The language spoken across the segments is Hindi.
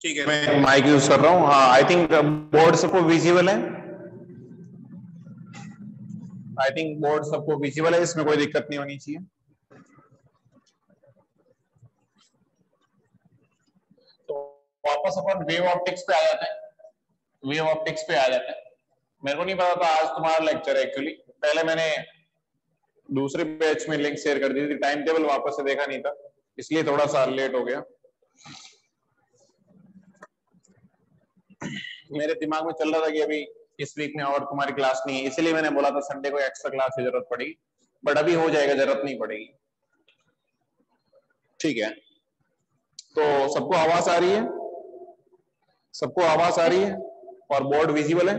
ठीक है, मैं माइक यूज कर रहा हूँ। हाँ, आई थिंक बोर्ड सबको विजिबल है। आई थिंक बोर्ड सबको विजिबल है, इसमें कोई दिक्कत नहीं होनी चाहिए। तो वापस अपन वेव ऑप्टिक्स पे आ जाते हैं। वेव ऑप्टिक्स पे आ जाते हैं। मेरे को नहीं पता था आज तुम्हारा लेक्चर है एक्चुअली। पहले मैंने दूसरे बैच में लिंक शेयर कर दी थी, टाइम टेबल वापस से देखा नहीं था, इसलिए थोड़ा सा लेट हो गया। मेरे दिमाग में चल रहा था कि अभी इस वीक में और तुम्हारी क्लास नहीं है, इसलिए मैंने बोला था संडे को एक्स्ट्रा क्लास की जरूरत पड़ेगी, बट अभी हो जाएगा, जरूरत नहीं पड़ेगी। ठीक है, तो सबको आवाज आ रही है? सबको आवाज आ रही है और बोर्ड विजिबल है?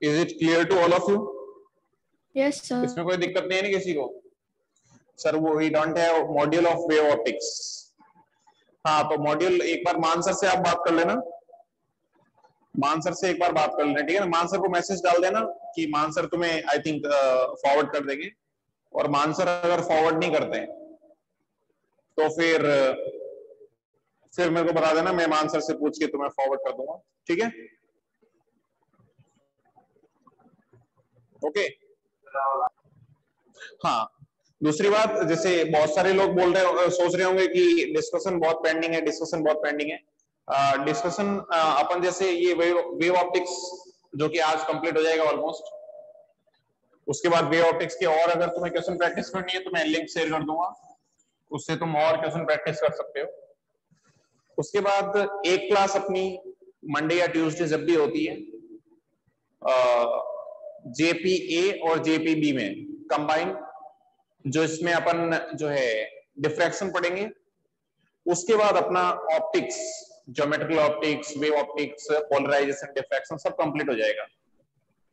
Is it clear to all of you? Yes sir. इसमें कोई दिक्कत नहीं है ना किसी को? सर वो we don't have module of wave optics. हाँ, तो मॉड्यूल एक बार मान सर से आप बात कर लेना। मान सर से एक बार बात कर लेना, ठीक है ना? मान सर को मैसेज डाल देना कि मान सर तुम्हें आई थिंक फॉरवर्ड कर देंगे, और मान सर अगर फॉरवर्ड नहीं करते हैं तो फिर मेरे को बता देना, मैं मान सर से पूछ के तुम्हें फॉरवर्ड कर दूंगा। ठीक है, ओके। हाँ, दूसरी बात, जैसे बहुत सारे लोग बोल रहे सोच रहे होंगे कि डिस्कशन बहुत पेंडिंग है, डिस्कशन बहुत पेंडिंग है। डिस्कशन अपन जैसे ये वेव ऑप्टिक्स जो कि आज कंप्लीट हो जाएगा ऑलमोस्ट, उसके बाद वेव ऑप्टिक्स के और अगर तुम्हें क्वेश्चन प्रैक्टिस करनी है तो मैं लिंक शेयर कर दूंगा, उससे तुम और क्वेश्चन प्रैक्टिस कर सकते हो। उसके बाद एक क्लास अपनी मंडे या ट्यूसडे जब भी होती है जेपीए और जेपीबी में कंबाइन, जो इसमें अपन जो है डिफ्रैक्शन पढ़ेंगे। उसके बाद अपना optics, geometrical optics, wave optics, polarization, diffraction सब कंप्लीट हो जाएगा।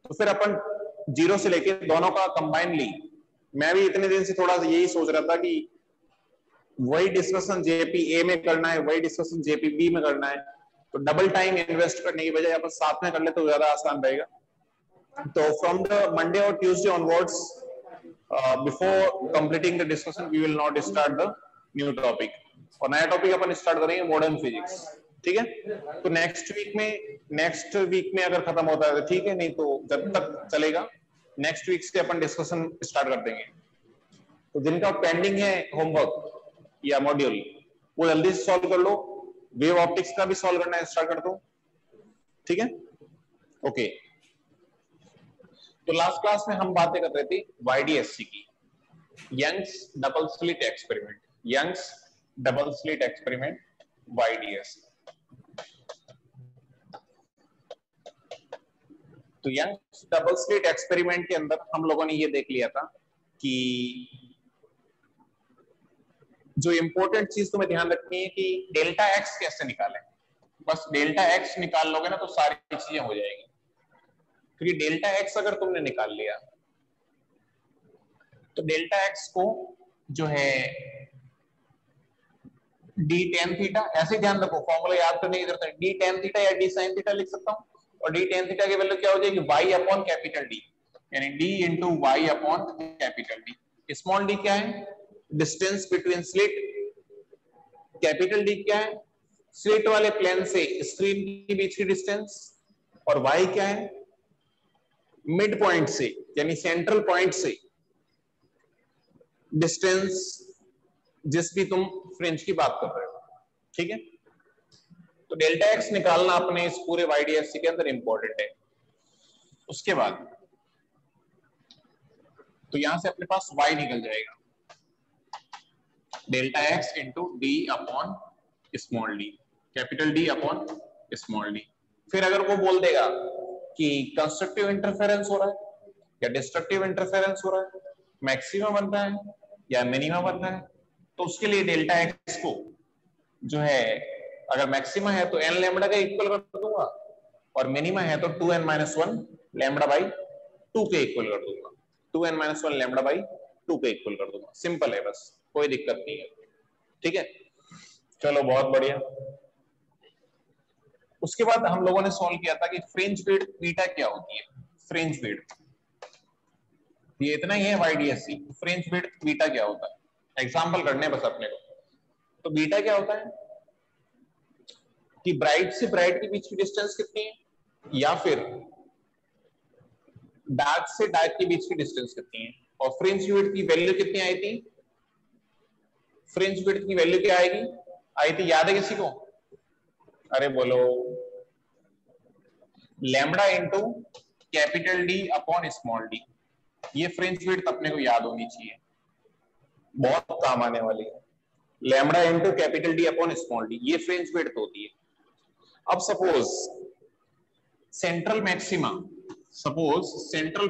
तो फिर अपन जीरो से लेके दोनों का कंबाइनली, मैं भी इतने दिन से थोड़ा सा यही सोच रहा था कि वही डिस्कशन जेपीए में करना है, वही डिस्कशन जेपीबी में करना है, तो डबल टाइम इन्वेस्ट करने की बजाय अपन साथ में कर ले तो ज्यादा आसान रहेगा। तो फ्रॉम द मंडे और Tuesday onwards, before completing the discussion we will not start the new topic, और नया टॉपिक अपन स्टार्ट करेंगे मॉडर्न फिजिक्स। ठीक है, तो नेक्स्ट वीक में अगर खत्म होता है तो ठीक है, नहीं तो जब तक चलेगा नेक्स्ट वीक से अपन डिस्कशन स्टार्ट कर देंगे। तो जिनका पेंडिंग है होमवर्क या मॉड्यूल, वो जल्दी से सॉल्व कर लो। वेव ऑप्टिक्स का भी सॉल्व करना स्टार्ट कर दो। ठीक है, ओके। तो लास्ट क्लास में हम बातें कर रहे थे वाईडीएससी की, Young's double slit experiment, Young's double slit experiment, YDSE. तो यंग्स डबल स्लिट एक्सपेरिमेंट के अंदर हम लोगों ने ये देख लिया था कि जो इंपॉर्टेंट चीज तुम्हें ध्यान रखनी है कि डेल्टा एक्स कैसे निकालें। बस डेल्टा एक्स निकाल लोगे ना तो सारी चीजें हो जाएगी, क्योंकि डेल्टा एक्स अगर तुमने निकाल लिया तो डेल्टा एक्स को जो है डी टेन थीटा, ऐसे ध्यान रखो, फॉर्मूला याद करने की जरूरत है, डी टेन थीटा या डी साइन थीटा लिख सकता हूं, और डी टेन थीटा की वैल्यू क्या हो जाएगी, वाई अपॉन कैपिटल डी, यानी D into Y upon capital D. Small D क्या है, distance between slit, capital D क्या है, स्लिट वाले प्लेन से स्क्रीन के बीच की डिस्टेंस, और वाई क्या है, मिड पॉइंट से यानी सेंट्रल पॉइंट से डिस्टेंस जिस भी तुम फ्रिंज की बात कर रहे हो। ठीक है, तो डेल्टा एक्स निकालना अपने इस पूरे वाईडीएससी के अंदर इंपॉर्टेंट है। उसके बाद तो यहां से अपने पास y निकल जाएगा, delta x into D upon small d, capital D upon small D. फिर अगर वो बोल देगा कि कंस्ट्रक्टिव इंटरफेरेंस हो रहा है या डिस्ट्रक्टिव इंटरफेरेंस हो रहा है, मैक्सिमम बन रहा है या मिनिमम बन रहा है, तो उसके लिए डेल्टा एक्स को जो है अगर मैक्सिमम है तो एन लैम्बडा का इक्वल कर दूंगा, और मिनिमम है तो 2n-1 लैम्बडा बाई 2 के इक्वल कर दूंगा, 2n-1 लैम्बडा बाई 2 के इक्वल कर दूंगा। सिंपल है, बस कोई दिक्कत नहीं है। ठीक है, चलो बहुत बढ़िया। उसके बाद हम लोगों ने सॉल्व किया था कि फ्रिंज विड्थ बीटा क्या होती है, फ्रिंज विड्थ, ये इतना ही है वाईडीएससी। फ्रिंज विड्थ बीटा क्या होता है, एग्जांपल करने बस अपने को। तो बीटा क्या होता है, कि ब्राइट से ब्राइट के बीच की डिस्टेंस कितनी है, या फिर डार्क से डार्क के बीच की डिस्टेंस कितनी है, और फ्रिंज विड्थ की वैल्यू कितनी आई थी, फ्रिंज विड्थ की वैल्यू क्या आएगी, आई थी, याद है किसी को? अरे बोलो, lambda into capital D upon small d. ये फ्रिंज विड्थ अपने को याद होनी चाहिए, बहुत काम आने वाली है। Lambda into capital D upon small d, ये फ्रिंज विड्थ होती है। अब suppose central maxima, central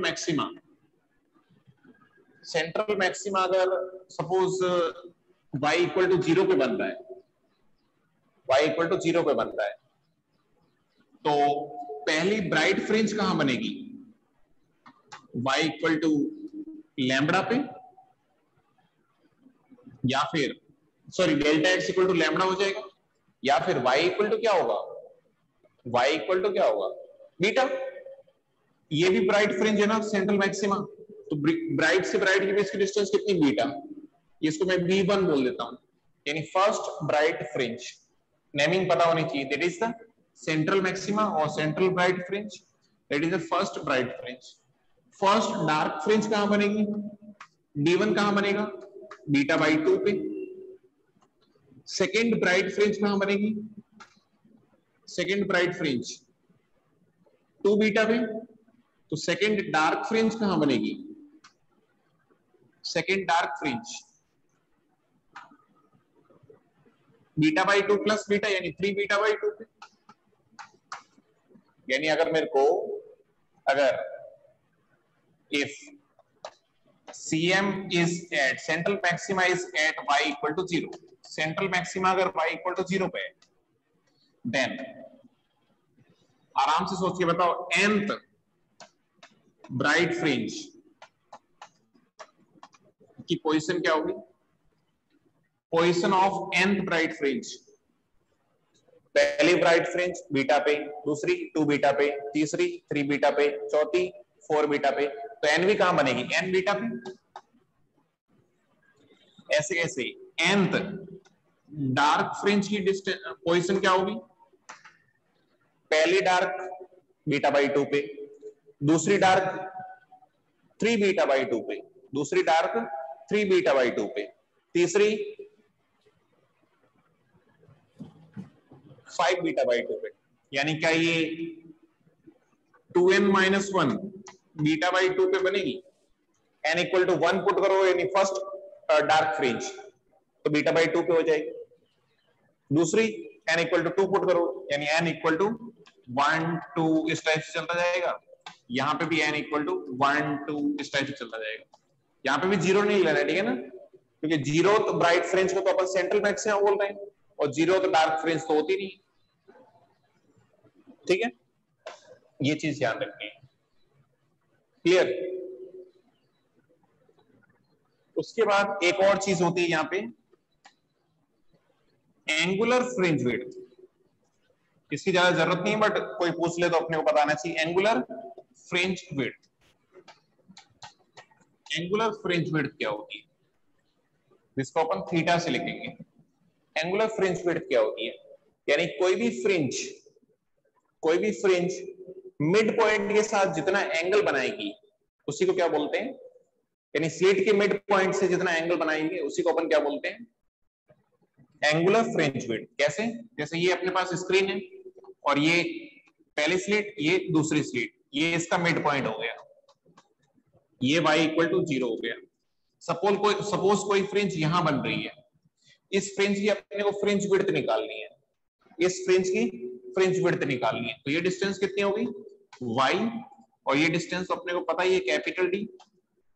maxima अगर सपोज y इक्वल टू 0 पे बन रहा है, y इक्वल टू 0 पे बन रहा है, तो पहली ब्राइट फ्रिंज कहां बनेगी, y इक्वल टू लैम्बडा पे, या फिर sorry delta x equal to lambda हो जाएगा, या फिर y इक्वल टू क्या होगा, y इक्वल टू क्या होगा, बीटा। ये भी ब्राइट फ्रिंज है ना सेंट्रल मैक्सिमा, तो ब्राइट से ब्राइट के बीच की डिस्टेंस कितनी, बीटा। इसको मैं B1 बोल देता हूं, यानी फर्स्ट ब्राइट फ्रिंज, नेमिंग पता होनी चाहिए, that is the central maxima और central bright fringe, that is the first bright fringe. First dark fringe कहां बनेगी, D1 कहां बनेगा, बीटा बाई 2 पे। सेकेंड ब्राइट फ्रिंज कहां बनेगी, सेकेंड ब्राइट फ्रिंज 2 बीटा पे, तो सेकेंड डार्क फ्रिंज कहां बनेगी, second dark fringe beta by 2 plus beta, यानी 3 बीटा बाई 2 पे। यानी अगर मेरे को, अगर if CM is at central maxima is at y equal to 0, central maxima अगर y इक्वल टू 0 पे है, देन आराम से सोच के बताओ nth ब्राइट फ्रिंज की पोजीशन क्या होगी, position of nth bright fringe, पहली ब्राइट फ्रिंज बीटा पे, दूसरी 2 बीटा पे, तीसरी 3 बीटा पे, चौथी 4 बीटा पे, तो n भी कहां बनेगी, n बीटा पे। ऐसे ऐसे nth डार्क फ्रिंज की पोजीशन क्या होगी, पहली डार्क बीटा बाई 2 पे, दूसरी डार्क 3 बीटा बाई 2 पे, दूसरी डार्क 3 बीटा बाई 2 पे, तीसरी 5 बीटा बाई 2 पे। यानी क्या ये 2n-1 बीटा बाई 2 पे बनेगी, n इक्वल टू 1 पुट करो, यानी फर्स्ट डार्क फ्रिंज, तो बीटा बाई 2 पे हो जाएगी। दूसरी n इक्वल टू 2 पुट करो, यानी n इक्वल टू 1 2 इस टाइप से चलता जाएगा, यहाँ पे भी n इक्वल टू 1 2 इस टाइप से चलता जाएगा। यहाँ पे भी 0 नहीं लेना, ठीक है ना, क्योंकि 0 तो ब्राइट फ्रिंज को तो अपन सेंट्रल मैक्सिमा बोल रहे हैं, और 0 तो डार्क फ्रिंज तो होती नहीं, ठीक है, ये चीज ध्यान रखनी है, क्लियर। उसके बाद एक और चीज होती है यहाँ पे, एंगुलर फ्रिंज विड्थ। इसकी ज्यादा जरूरत नहीं, बट कोई पूछ ले तो अपने को बताना चाहिए, angular fringe width. Angular fringe width क्या होती है, जिसको अपन थीटा से लिखेंगे। एंगुलर फ्रिंज विड्थ क्या होती है, यानी कोई भी फ्रिंज मिड पॉइंट के साथ जितना एंगल बनाएगी उसी को क्या बोलते हैं, यानी स्लिट के मिड पॉइंट से जितना एंगल बनाएंगे उसी को अपन क्या बोलते हैं, एंगुलर फ्रिंज विड्थ। कैसे, जैसे ये अपने पास स्क्रीन है और ये पहली स्लिट, ये दूसरी स्लिट, ये इसका मिड पॉइंट हो गया, ये y इक्वल टू 0 हो गया। सपोज कोई फ्रिंज यहां बन रही है, इस फ्रिंज की अपने को फ्रिंज विड्थ निकालनी है, इस फ्रिंज की फ्रिंज विड्थ निकालनी है, तो ये डिस्टेंस कितनी होगी y, और ये डिस्टेंस अपने को पता ही है कैपिटल D।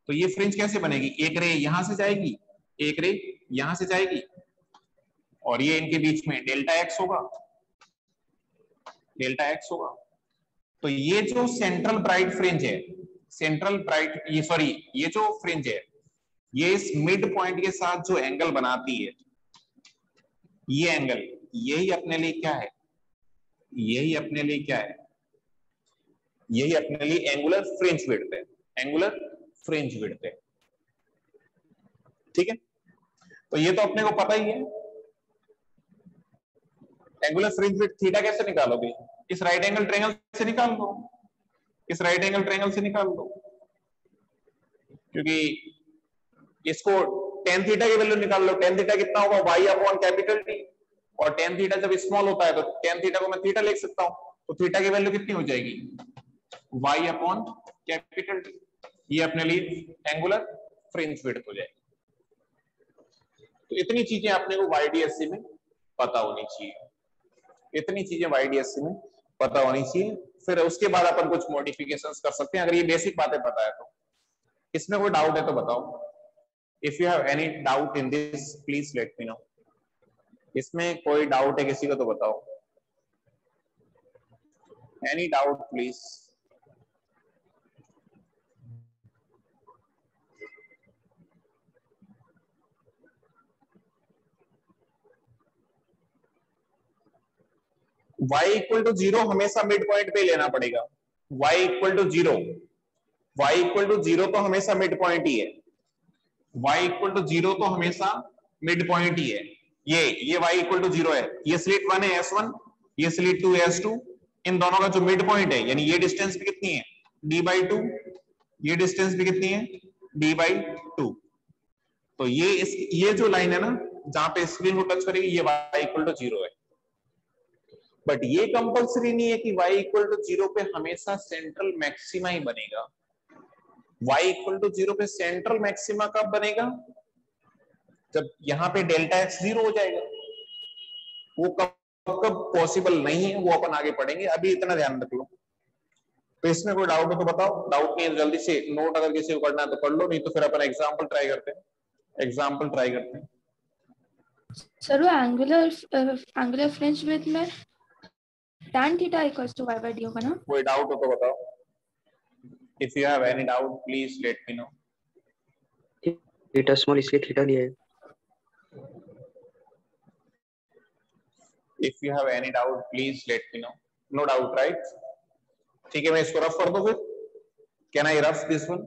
तो ये फ्रिंज कैसे बनेगी, एक रे यहां से जाएगी, एक रे यहां से जाएगी, और ये इनके बीच में डेल्टा x होगा, डेल्टा x होगा। तो ये जो सेंट्रल ब्राइट फ्रिंज है, ये जो फ्रिंज है, ये इस मिड पॉइंट के साथ जो एंगल बनाती है, ये एंगल, यही अपने लिए क्या है, यही अपने लिए क्या है, यही अपने लिए एंगुलर फ्रिंज विड्थ है, एंगुलर फ्रिंज विड्थ है, ठीक है। तो ये तो अपने को पता ही है, एंगुलर फ्रिंज विड्थ थीटा कैसे निकालोगे? इस राइट एंगल ट्रायंगल से निकाल लो, इस राइट एंगल ट्रायंगल से निकाल लो, क्योंकि इसको tan थीटा की वैल्यू निकाल लो। tan थीटा कितना होगा? y अपॉन कैपिटल T, और tan थीटा जब स्मॉल होता है तो tan थीटा को मैं थीटा लिख सकता हूं, तो थीटा की वैल्यू कितनी हो जाएगी? y upon capital T। ये अपने लिए एंगुलर फ्रिंज विड्थ हो जाएगी। तो इतनी चीजें अपने को YDSC में पता होनी चाहिए, इतनी चीजें YDSC में पता होनी चाहिए। फिर उसके बाद अपन कुछ मॉडिफिकेशंस कर सकते हैं, अगर ये बेसिक बातें पता है तो। इसमें कोई डाउट है तो बताओ। If you have any doubt in this please let me know. इसमें कोई डाउट है किसी को तो बताओ। Any doubt please. y equal to 0 हमेशा मिड पॉइंट पे लेना पड़ेगा। y equal to 0, y equal to 0 तो हमेशा मिड पॉइंट ही है। y इक्वल टू 0 तो हमेशा मिड पॉइंट ही है। ये y इक्वल टू 0 है, ये स्लिट 1 है S1, ये स्लिट 2 है S2। इन दोनों का जो मिड पॉइंट है, यानी ये डिस्टेंस भी कितनी है? d/2, ये डिस्टेंस भी कितनी है? d/2। तो ये जो लाइन है ना जहां पे स्क्रीन को टच करेगी, ये y इक्वल टू 0 है। बट ये कंपलसरी नहीं है कि y इक्वल टू 0 पे हमेशा सेंट्रल मैक्सिमा ही बनेगा। y इक्वल टू 0 पे सेंट्रल मैक्सिमा कब बनेगा? जब यहां पे डेल्टा x 0 हो जाएगा। वो कब पॉसिबल नहीं है वो अपन आगे पढ़ेंगे, अभी इतना ध्यान रख लो। तो इसमें कोई डाउट हो तो बताओ, डाउट नहीं है जल्दी से नोट अगर किसी को करना है तो कर लो, नहीं तो फिर अपन एग्जाम्पल ट्राई करते हैं। एग्जाम्पल ट्राई करते हैं। सर वो एंगुलर फ्रिंज विड्थ में tan theta equals to y/d होगा ना? कोई डाउट हो तो बताओ। If you have any doubt please let me know. Theta small इसलिए थीटा लिया है। इफ you have any doubt please let me know. No doubt right? ठीक है, मैं इसको रफ कर दूं फिर। Can I rub this one?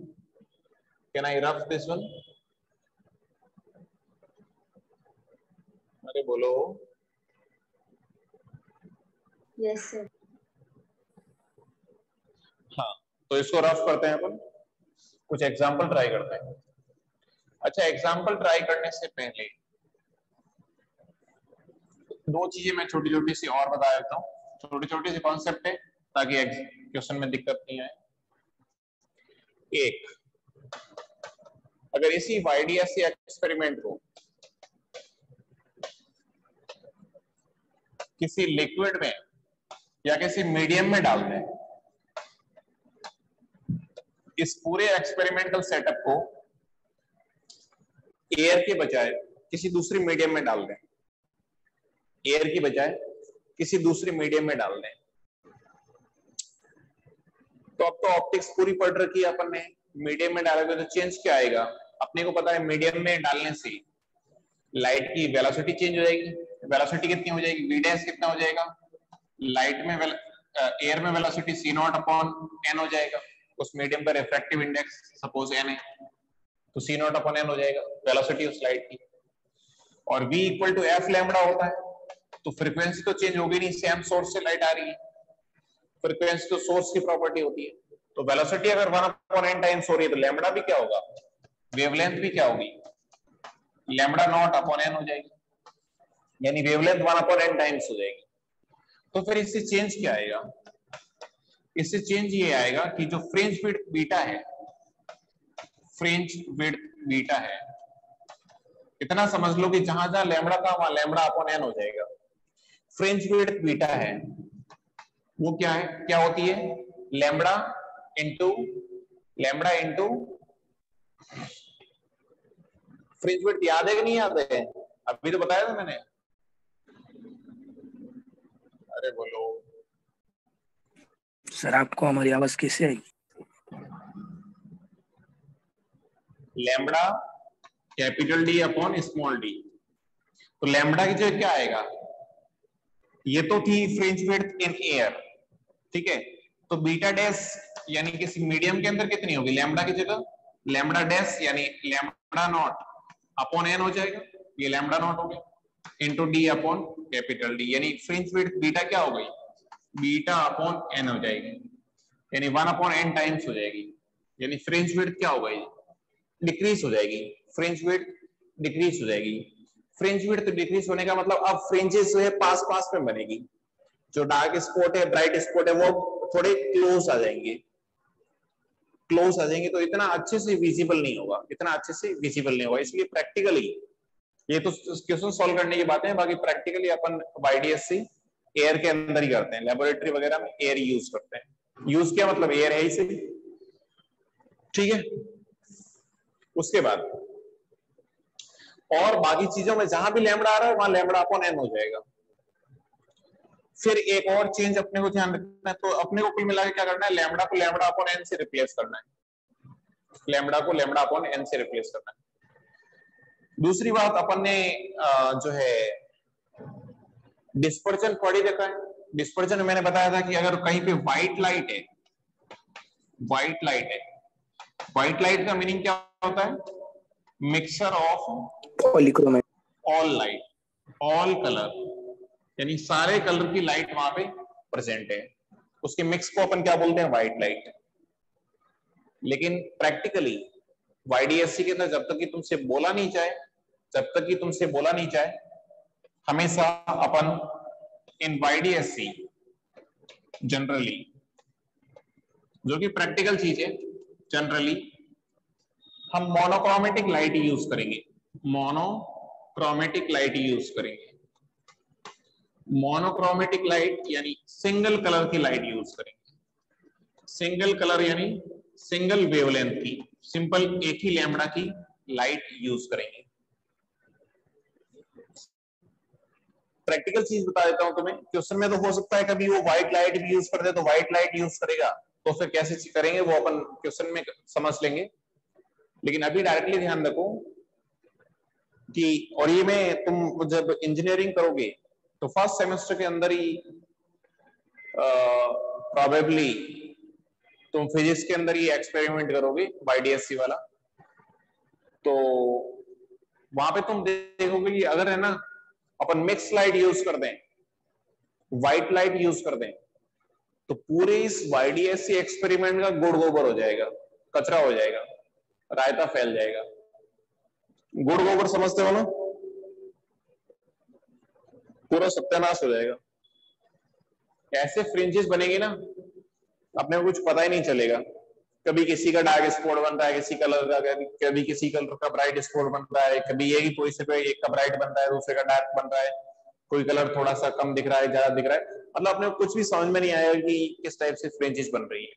Can I rub this one? अरे बोलो। Yes sir. हाँ, तो इसको रफ करते हैं अपन, कुछ एग्जाम्पल ट्राई करते हैं। अच्छा, एग्जाम्पल ट्राई करने से पहले दो चीजें मैं छोटी छोटी सी और बता देता हूँ, छोटी छोटी सी कॉन्सेप्ट है ताकि क्वेश्चन में दिक्कत नहीं आए। एक, अगर इसी YDSC एक्सपेरिमेंट को किसी लिक्विड में या किसी मीडियम में डाल दें, इस पूरे एक्सपेरिमेंटल सेटअप को एयर के बजाय किसी दूसरी मीडियम में डाल दें, एयर की बजाय किसी दूसरी मीडियम में डाल दें, तो अब तो ऑप्टिक्स पूरी पढ़ रखी है अपन ने। मीडियम में डालोगे तो चेंज क्या आएगा? अपने को पता है मीडियम में डालने से लाइट की वेलोसिटी चेंज हो जाएगी। वेलोसिटी कितनी हो जाएगी? v डैश कितना हो जाएगा? लाइट में एयर में वेलोसिटी c0 अपॉन n हो जाएगा। उस मीडियम का रिफ्रैक्टिव इंडेक्स सपोज n है, तो c0 अपॉन n हो जाएगा वेलोसिटी उस लाइट की। और v equal to f lambda होता है, तो फ्रीक्वेंसी तो चेंज होगी नहीं, सेम सोर्स से लाइट आ रही है। फ्रीक्वेंसी तो सोर्स की प्रॉपर्टी होती है, तो वेलोसिटी अगर 1 अपॉन n टाइम्स हो रही है तो लैम्बडा भी क्या होगा? वेवलेंथ भी क्या होगी? लैम्बडा नॉट अपॉन n हो जाएगी, यानी वेवलेंथ 1 अपॉन n टाइम्स हो जाएगी। तो फिर इससे चेंज क्या आएगा? इससे चेंज ये आएगा कि जो फ्रिंज विड्थ बीटा है, फ्रिंज विड्थ बीटा है, इतना समझ लो कि जहां जहां लैम्बडा था वहां लैम्बडा अपॉन n हो जाएगा। फ्रिंज विड्थ बीटा है वो क्या है? क्या होती है? Lambda into fringe width. याद है कि नहीं याद है? अभी तो बताया था मैंने। अरे बोलो सर, आपको हमारी आवाज कैसे आई? Lambda capital D upon small d। तो लैम्बडा की जगह क्या आएगा? ये तो थी फ्रिंज विड्थ इन एयर, ठीक है। तो बीटा डैश यानी किसी मीडियम के अंदर कितनी होगी? लैम्बडा की जगह लैम्बडा डैश यानी लैम्बडा नॉट अपॉन n हो जाएगा। ये लैम्बडा नॉट हो गया। Into D upon capital D, यानी फ्रिंज विड्थ बीटा क्या हो गई, बीटा अपॉन एन हो जाएगी, यानी 1 अपॉन एन टाइम्स हो जाएगी, यानी फ्रिंज विड्थ क्या हो गई, डिक्रीज हो जाएगी, फ्रिंज विड्थ डिक्रीज हो जाएगी। फ्रिंज विड्थ डिक्रीज होने का मतलब अब फ्रिंजेस जो है पास पास में बनेगी, जो डार्क स्पॉट है ब्राइट स्पॉट है वो थोड़े क्लोज आ जाएंगे, क्लोज आ जाएंगे तो इतना अच्छे से विजिबल नहीं होगा, इतना अच्छे से विजिबल नहीं होगा। इसलिए प्रैक्टिकली ये तो क्वेश्चन सॉल्व करने की बातें हैं, बाकी प्रैक्टिकली अपन YDSC एयर के अंदर ही करते हैं, लेबोरेटरी वगैरह में एयर यूज करते हैं। यूज क्या मतलब एयर है ही सही, ठीक है। उसके बाद और बाकी चीजों में जहां भी लैम्बडा आ रहा है वहां लैम्बडा अपॉन एन हो जाएगा। फिर एक और चेंज अपने को ध्यान रखना है, तो अपने को कुल मिला के क्या करना है, लैम्बडा को लैम्बडा अपॉन एन से रिप्लेस करना है, लैम्बडा को लैम्बडा अपॉन एन से रिप्लेस करना है। दूसरी बात अपन ने जो है डिस्पर्जन पढ़ी देखा है। डिस्पर्जन में मैंने बताया था कि अगर कहीं पे व्हाइट लाइट है, व्हाइट लाइट है, व्हाइट लाइट का मीनिंग क्या होता है, mixture of polychromate, all light, all colour, यानी सारे कलर की लाइट वहां पे प्रेजेंट है, उसके मिक्स को अपन क्या बोलते हैं, व्हाइट लाइट। लेकिन प्रैक्टिकली YDSC के अंदर जब तक कि तुमसे बोला नहीं जाए, जब तक कि तुमसे बोला नहीं जाए, हमेशा अपन इन YDSC जनरली, जो कि प्रैक्टिकल चीज है, जनरली हम मोनोक्रोमेटिक लाइट यूज करेंगे, मोनोक्रोमेटिक लाइट यूज करेंगे, मोनोक्रोमेटिक लाइट यानी सिंगल कलर की लाइट यूज करेंगे, सिंगल कलर यानी सिंगल वेवलेंथ की, सिंपल एक ही लैम्बडा की लाइट यूज करेंगे। प्रैक्टिकल चीज बता देता हूं तुम्हें, क्वेश्चन में तो हो सकता है कभी वो व्हाइट लाइट भी यूज कर दे, तो व्हाइट लाइट यूज करेगा तो फिर कैसे करेंगे वो अपन क्वेश्चन में समझ लेंगे। लेकिन अभी डायरेक्टली ध्यान रखो कि, और ये में तुम जब इंजीनियरिंग करोगे तो फर्स्ट सेमेस्टर के अंदर ही प्रोबेबली तुम फिजिक्स के अंदर ही एक्सपेरिमेंट करोगे YDSC वाला, तो वहां पे तुम देखोगे कि अगर है ना अपन मिक्स लाइट यूज कर दें, व्हाइट लाइट यूज कर दें, तो पूरे इस YDSC एक्सपेरिमेंट का गुड़ गोबर हो जाएगा, कचरा हो जाएगा, रायता फैल जाएगा। गुड़ गोबर समझते हो ना, पूरा सत्यानाश हो जाएगा, ऐसे फ्रिंजेस बनेंगे ना अपने को कुछ पता ही नहीं चलेगा, कभी किसी का डार्क स्पॉट बन रहा है किसी कलर का, कभी किसी कलर का ब्राइट स्पॉट बन रहा है, कभी एक ही पोजीशन पे एक का ब्राइट बन रहा है दूसरे का डार्क बन रहा है, कोई कलर थोड़ा सा कम दिख रहा है ज्यादा दिख रहा है, मतलब अपने को कुछ भी समझ में नहीं आएगा कि किस टाइप से फ्रिंजेस बन रही है।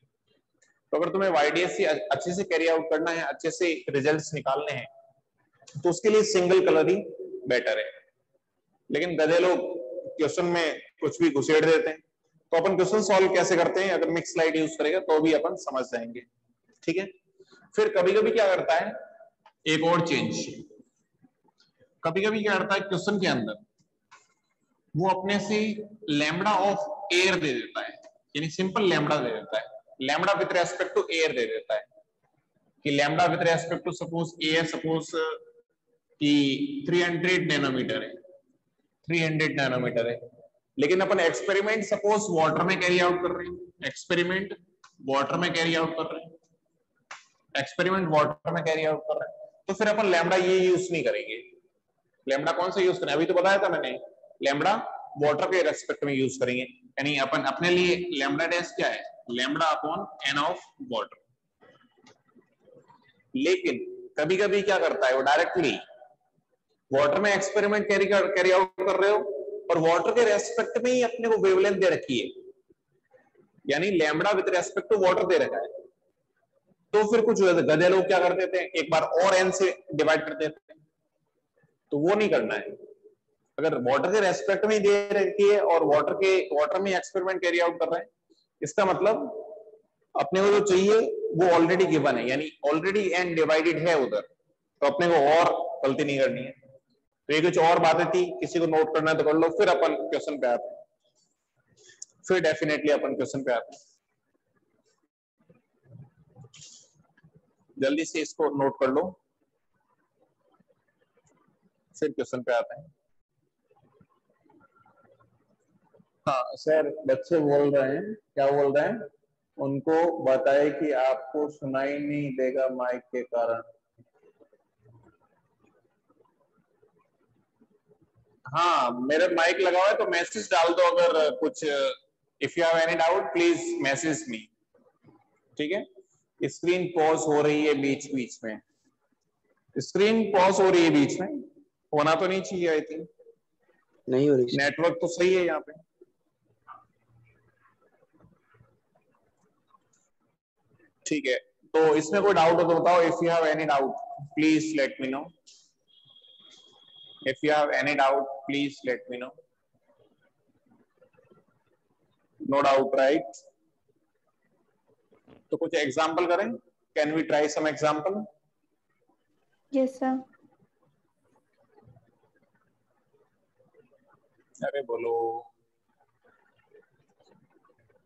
तो अगर तुम्हें YDSC अच्छे से कैरी आउट करना है, अच्छे से रिजल्ट्स निकालने हैं, तो उसके लिए सिंगल कलर ही बेटर है। लेकिन गधे लोग क्वेश्चन में कुछ भी घुसेड़ देते हैं, तो अपन क्वेश्चन सॉल्व कैसे करते हैं, अगर मिक्स लाइट यूज करेगा तो भी अपन समझ जाएंगे, ठीक है। फिर कभी कभी क्या करता है, एक और चेंज, कभी कभी क्या करता है क्वेश्चन के अंदर वो अपने से लैम्बडा ऑफ एयर दे देता है, यानी सिंपल लैम्बडा दे देता है, lambda with respect to air दे देता है, कि lambda with respect to suppose air, suppose कि 300 नैनोमीटर है, 300 नैनोमीटर है, लेकिन अपन एक्सपेरिमेंट सपोज वाटर में कैरी आउट कर रहे हैं, एक्सपेरिमेंट वाटर में कैरी आउट कर रहे हैं, एक्सपेरिमेंट वाटर में कैरी आउट कर रहे हैं, तो फिर अपन लैम्बडा ये यूज नहीं करेंगे। लैम्बडा कौन सा यूज करें, अभी तो बताया था मैंने, लैम्बडा वाटर के रेस्पेक्ट में यूज करेंगे, यानी अपन अपने लिए लैम्बडा डैश क्या है, lambda upon N of water. लेकिन कभी कभी क्या करता है वो डायरेक्टली वाटर में एक्सपेरिमेंट कैरी आउट कर रहे हो और वाटर के रेस्पेक्ट में ही अपने को वेवलेंथ दे रखी है, यानी lambda with respect to water दे रखा है, तो फिर कुछ गधे लोग क्या कर देते हैं, एक बार और एन से डिवाइड कर देते हैं, तो वो नहीं करना है। अगर वाटर के रेस्पेक्ट में ही दे रखी है और वाटर में एक्सपेरिमेंट कैरी आउट कर रहे हैं, इसका मतलब अपने को जो चाहिए वो ऑलरेडी गिवन है, यानी ऑलरेडी एन डिवाइडेड है उधर, तो अपने को और गलती नहीं करनी है। तो ये कुछ और बातें थी, किसी को नोट करना है तो कर लो, फिर अपन क्वेश्चन पे आते हैं, फिर डेफिनेटली अपन क्वेश्चन पे आते हैं। जल्दी से इसको नोट कर लो, फिर क्वेश्चन पे आते हैं। हाँ सर, बच्चे बोल रहे हैं, क्या बोल रहे हैं, उनको बताए कि आपको सुनाई नहीं देगा माइक के कारण। हाँ, मेरे माइक लगा हुआ है तो मैसेज डाल दो अगर कुछ, if you have any doubt please message me, ठीक है। स्क्रीन पॉज हो रही है बीच बीच में, स्क्रीन पॉज हो रही है बीच में, होना तो नहीं चाहिए, आई थिंक नहीं हो रही। नेटवर्क तो सही है यहाँ पे। ठीक है, तो इसमें कोई डाउट हो तो बताओ। If you have any doubt please let me know, if you have any doubt please let me know. No doubt right? तो कुछ एग्जांपल करें, can we try some example? Yes, sir. अरे बोलो,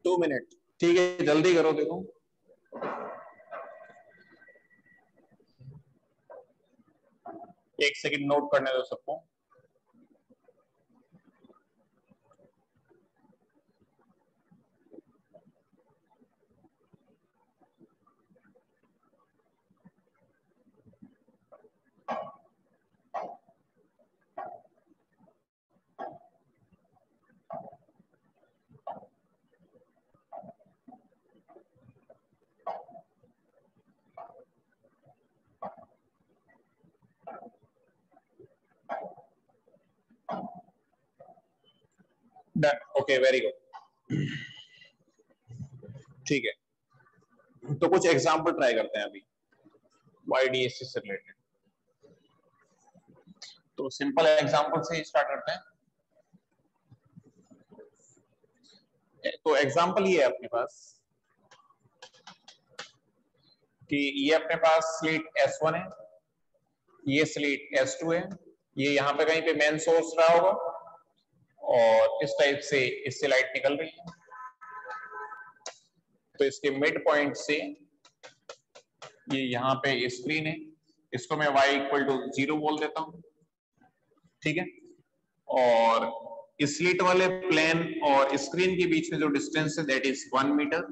2 मिनट, ठीक है जल्दी करो। देखो एक सेकंड नोट करने दो सबको। डन, ओके वेरी गुड, ठीक है। तो कुछ एग्जांपल ट्राई करते हैं अभी YDSC से रिलेटेड। तो सिंपल एग्जांपल से ही स्टार्ट करते हैं। तो एग्जांपल ये है अपने पास कि ये अपने पास स्लीट S1 है, ये स्लीट S2 है, ये यहाँ पे कहीं पे मेन सोर्स रहा होगा और इस टाइप से इससे लाइट निकल रही है। तो इसके मिड पॉइंट से ये यहाँ पे स्क्रीन है, इसको मैं y इक्वल टू 0 बोल देता हूँ, ठीक है। और स्लीट वाले प्लेन और स्क्रीन के बीच में जो डिस्टेंस है दैट इज 1 मीटर,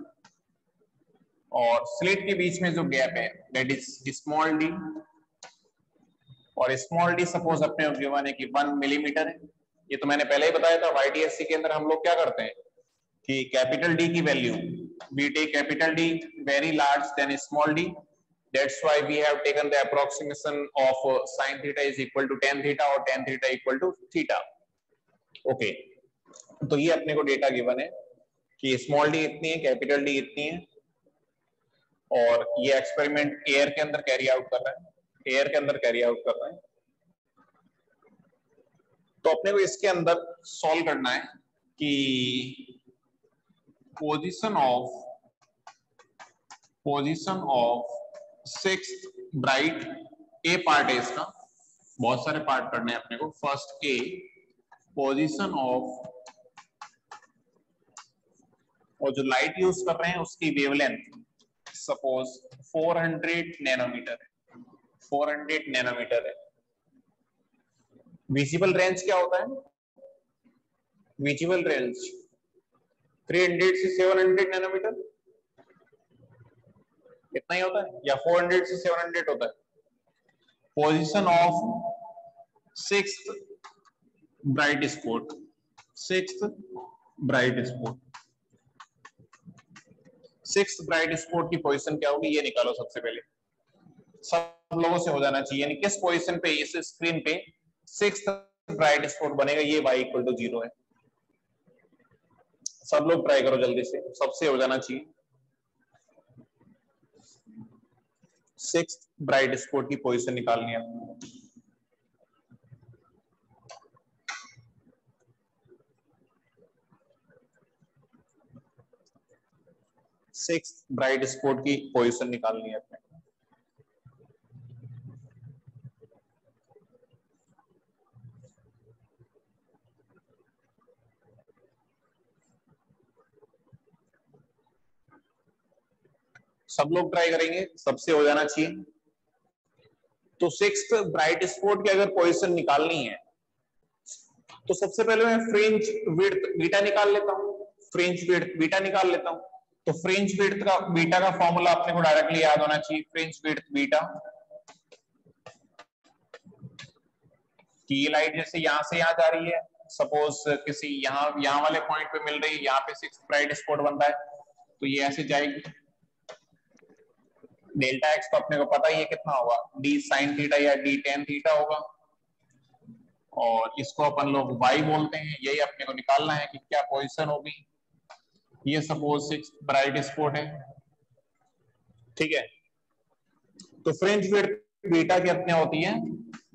और स्लीट के बीच में जो गैप है दैट इज स्मॉल d, और स्मॉल d सपोज अपने गिवन है कि 1 मिलीमीटर है। ये तो मैंने पहले ही बताया था, YDSC के अंदर हम लोग क्या करते हैं कि कैपिटल D की value, we take capital D very large than small d, that's why we have taken the approximation of sin theta is equal to tan theta और tan theta equal to theta, okay. तो ये अपने को डेटा गिवन है कि स्मॉल d इतनी है, कैपिटल D इतनी है, और ये एक्सपेरिमेंट एयर के अंदर कैरी आउट कर रहा है, एयर के अंदर कैरी आउट कर रहा है। तो अपने को इसके अंदर सॉल्व करना है कि position of sixth bright, A part है इसका, बहुत सारे पार्ट करने हैं अपने को। फर्स्ट ए, पोजीशन ऑफ, और जो लाइट यूज कर रहे हैं उसकी वेवलेंथ सपोज 400 नैनोमीटर है, 400 नैनोमीटर है। विजिबल रेंज क्या होता है? विजिबल रेंज 300 से 700 नैनोमीटर, इतना ही होता है, या 400 से 700 होता है। Position of sixth bright spot, sixth bright spot, sixth bright spot की पोजीशन क्या होगी ये निकालो सबसे पहले, सब लोगों से हो जाना चाहिए। यानी किस पोजीशन पे इस स्क्रीन पे सिक्स्थ ब्राइट स्पॉट बनेगा, ये y इक्वल टू 0 है। सब लोग ट्राई करो जल्दी से, सबसे हो जाना चाहिए। सिक्स्थ ब्राइट स्पॉट की पोजीशन निकालनी है। सिक्स्थ ब्राइट स्पॉट की पोजीशन निकालनी है अपने। सब लोग ट्राई करेंगे, सबसे हो जाना चाहिए। तो सिक्स्थ ब्राइट स्पॉट की अगर पोजीशन निकालनी है तो सबसे पहले मैं फ्रिंज विड्थ बीटा निकाल लेता हूं, फ्रिंज विड्थ बीटा निकाल लेता हूं। तो फ्रिंज विड्थ का बीटा का फॉर्मूला अपने को डायरेक्टली याद होना चाहिए, फ्रिंज विड्थ बीटा की लाइट जैसे यहां से यहां जा रही है, सपोज किसी यहां वाले पॉइंट पे मिल रही है, यहाँ पे 6 ब्राइट स्पॉट बन रहा है, तो ये ऐसे जाएगी। डेल्टा एक्स तो अपने को पता ही है कितना होगा, डी साइन थीटा या डी टेन थीटा होगा, और इसको अपन लोग y बोलते हैं। यही अपने को निकालना है कि क्या पोजीशन होगी। ये सपोज 6 ब्राइट स्पॉट है, ठीक है। तो फ्रिंज विड्थ बीटा की अपने होती है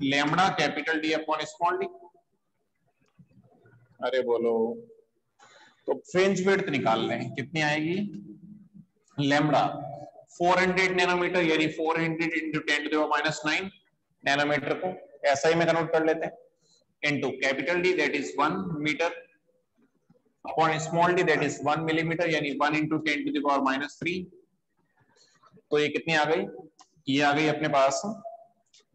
lambda capital D upon small D. अरे बोलो, तो फ्रिंज विड्थ निकाल रहे हैं, कितनी आएगी, लैम्बडा 400 नैनोमीटर, यानी 400 इंटू 10⁻⁹ नैनोमीटर को ऐसा ही में कन्वर्ट कर लेते हैं, into capital D that is 1 meter upon small d that is 1 millimeter, यानी 1 into 10⁻⁻3। तो ये कितनी आ गई, ये आ गई अपने पास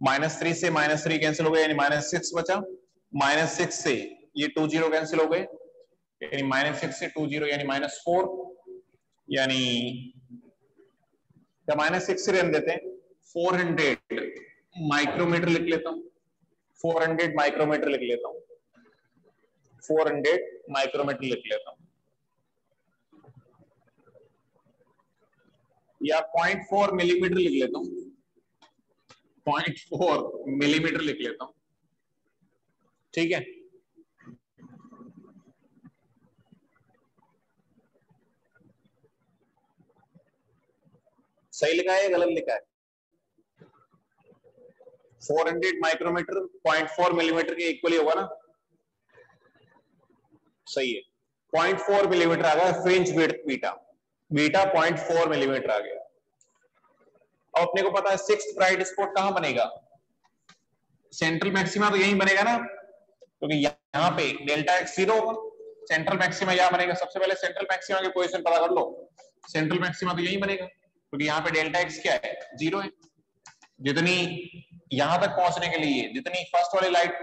-3 से -3 कैंसिल हो गया, यानी -6 बचा। -6 से ये 2 0 कैंसिल हो गए, यानी -6 से 2 0 यानी -4, यानी क्या -6 से रहने देते हैं, 400 माइक्रोमीटर लिख लेता हूं, 400 माइक्रोमीटर लिख लेता हूं, 400 माइक्रोमीटर लिख लेता हूं, या 0.4 मिलीमीटर लिख लेता हूं, 0.4 मिलीमीटर लिख लेता हूं, ठीक है। सही लिखा है या गलत लिखा है? 400 माइक्रोमीटर 0.4 मिलीमीटर के इक्वली होगा ना, सही है। 0.4 मिलीमीटर आ गया fringe width beta, beta 0.4 millimetre आ गया। अब अपने को पता है 6th ब्राइट स्पॉट कहां बनेगा, सेंट्रल मैक्सिमा तो यही बनेगा ना, क्योंकि यहाँ पे डेल्टा एक्स 0 होगा, सेंट्रल मैक्सिमा यहाँ बनेगा। सबसे पहले सेंट्रल मैक्सिमा की पोजीशन पता कर लो, सेंट्रल मैक्सिमा तो यही बनेगा, क्योंकि यहाँ पे डेल्टा एक्स क्या है, 0 है। जितनी यहां तक पहुंचने के लिए जितनी फर्स्ट वाली लाइट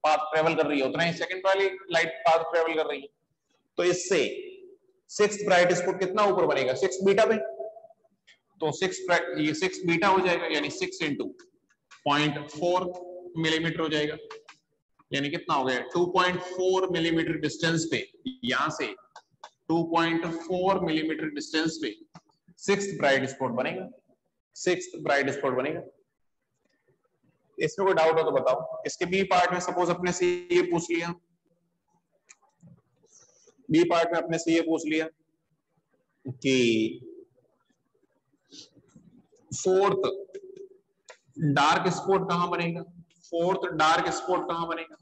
पाथ ट्रेवल कर रही है, उतना ही सेकंड वाली लाइट पाथ ट्रेवल कर रही है। तो इससे 6th ब्राइट स्पॉट कितना ऊपर बनेगा, 6 बीटा पे, तो 6 बीटा हो जाएगा, यानी 6 इंटू 0.4 मिलीमीटर हो जाएगा, यानी कितना हो गया 2.4 मिलीमीटर डिस्टेंस पे, यहां से 2.4 मिलीमीटर डिस्टेंस पे 6th ब्राइट स्पॉट बनेगा, 6th ब्राइट स्पॉट बनेगा। इसमें कोई डाउट हो तो बताओ। इसके बी पार्ट में सपोज अपने से ये पूछ लिया, बी पार्ट में अपने से ये पूछ लिया कि 4th डार्क स्पॉट कहां बनेगा, 4th डार्क स्पॉट कहां बनेगा,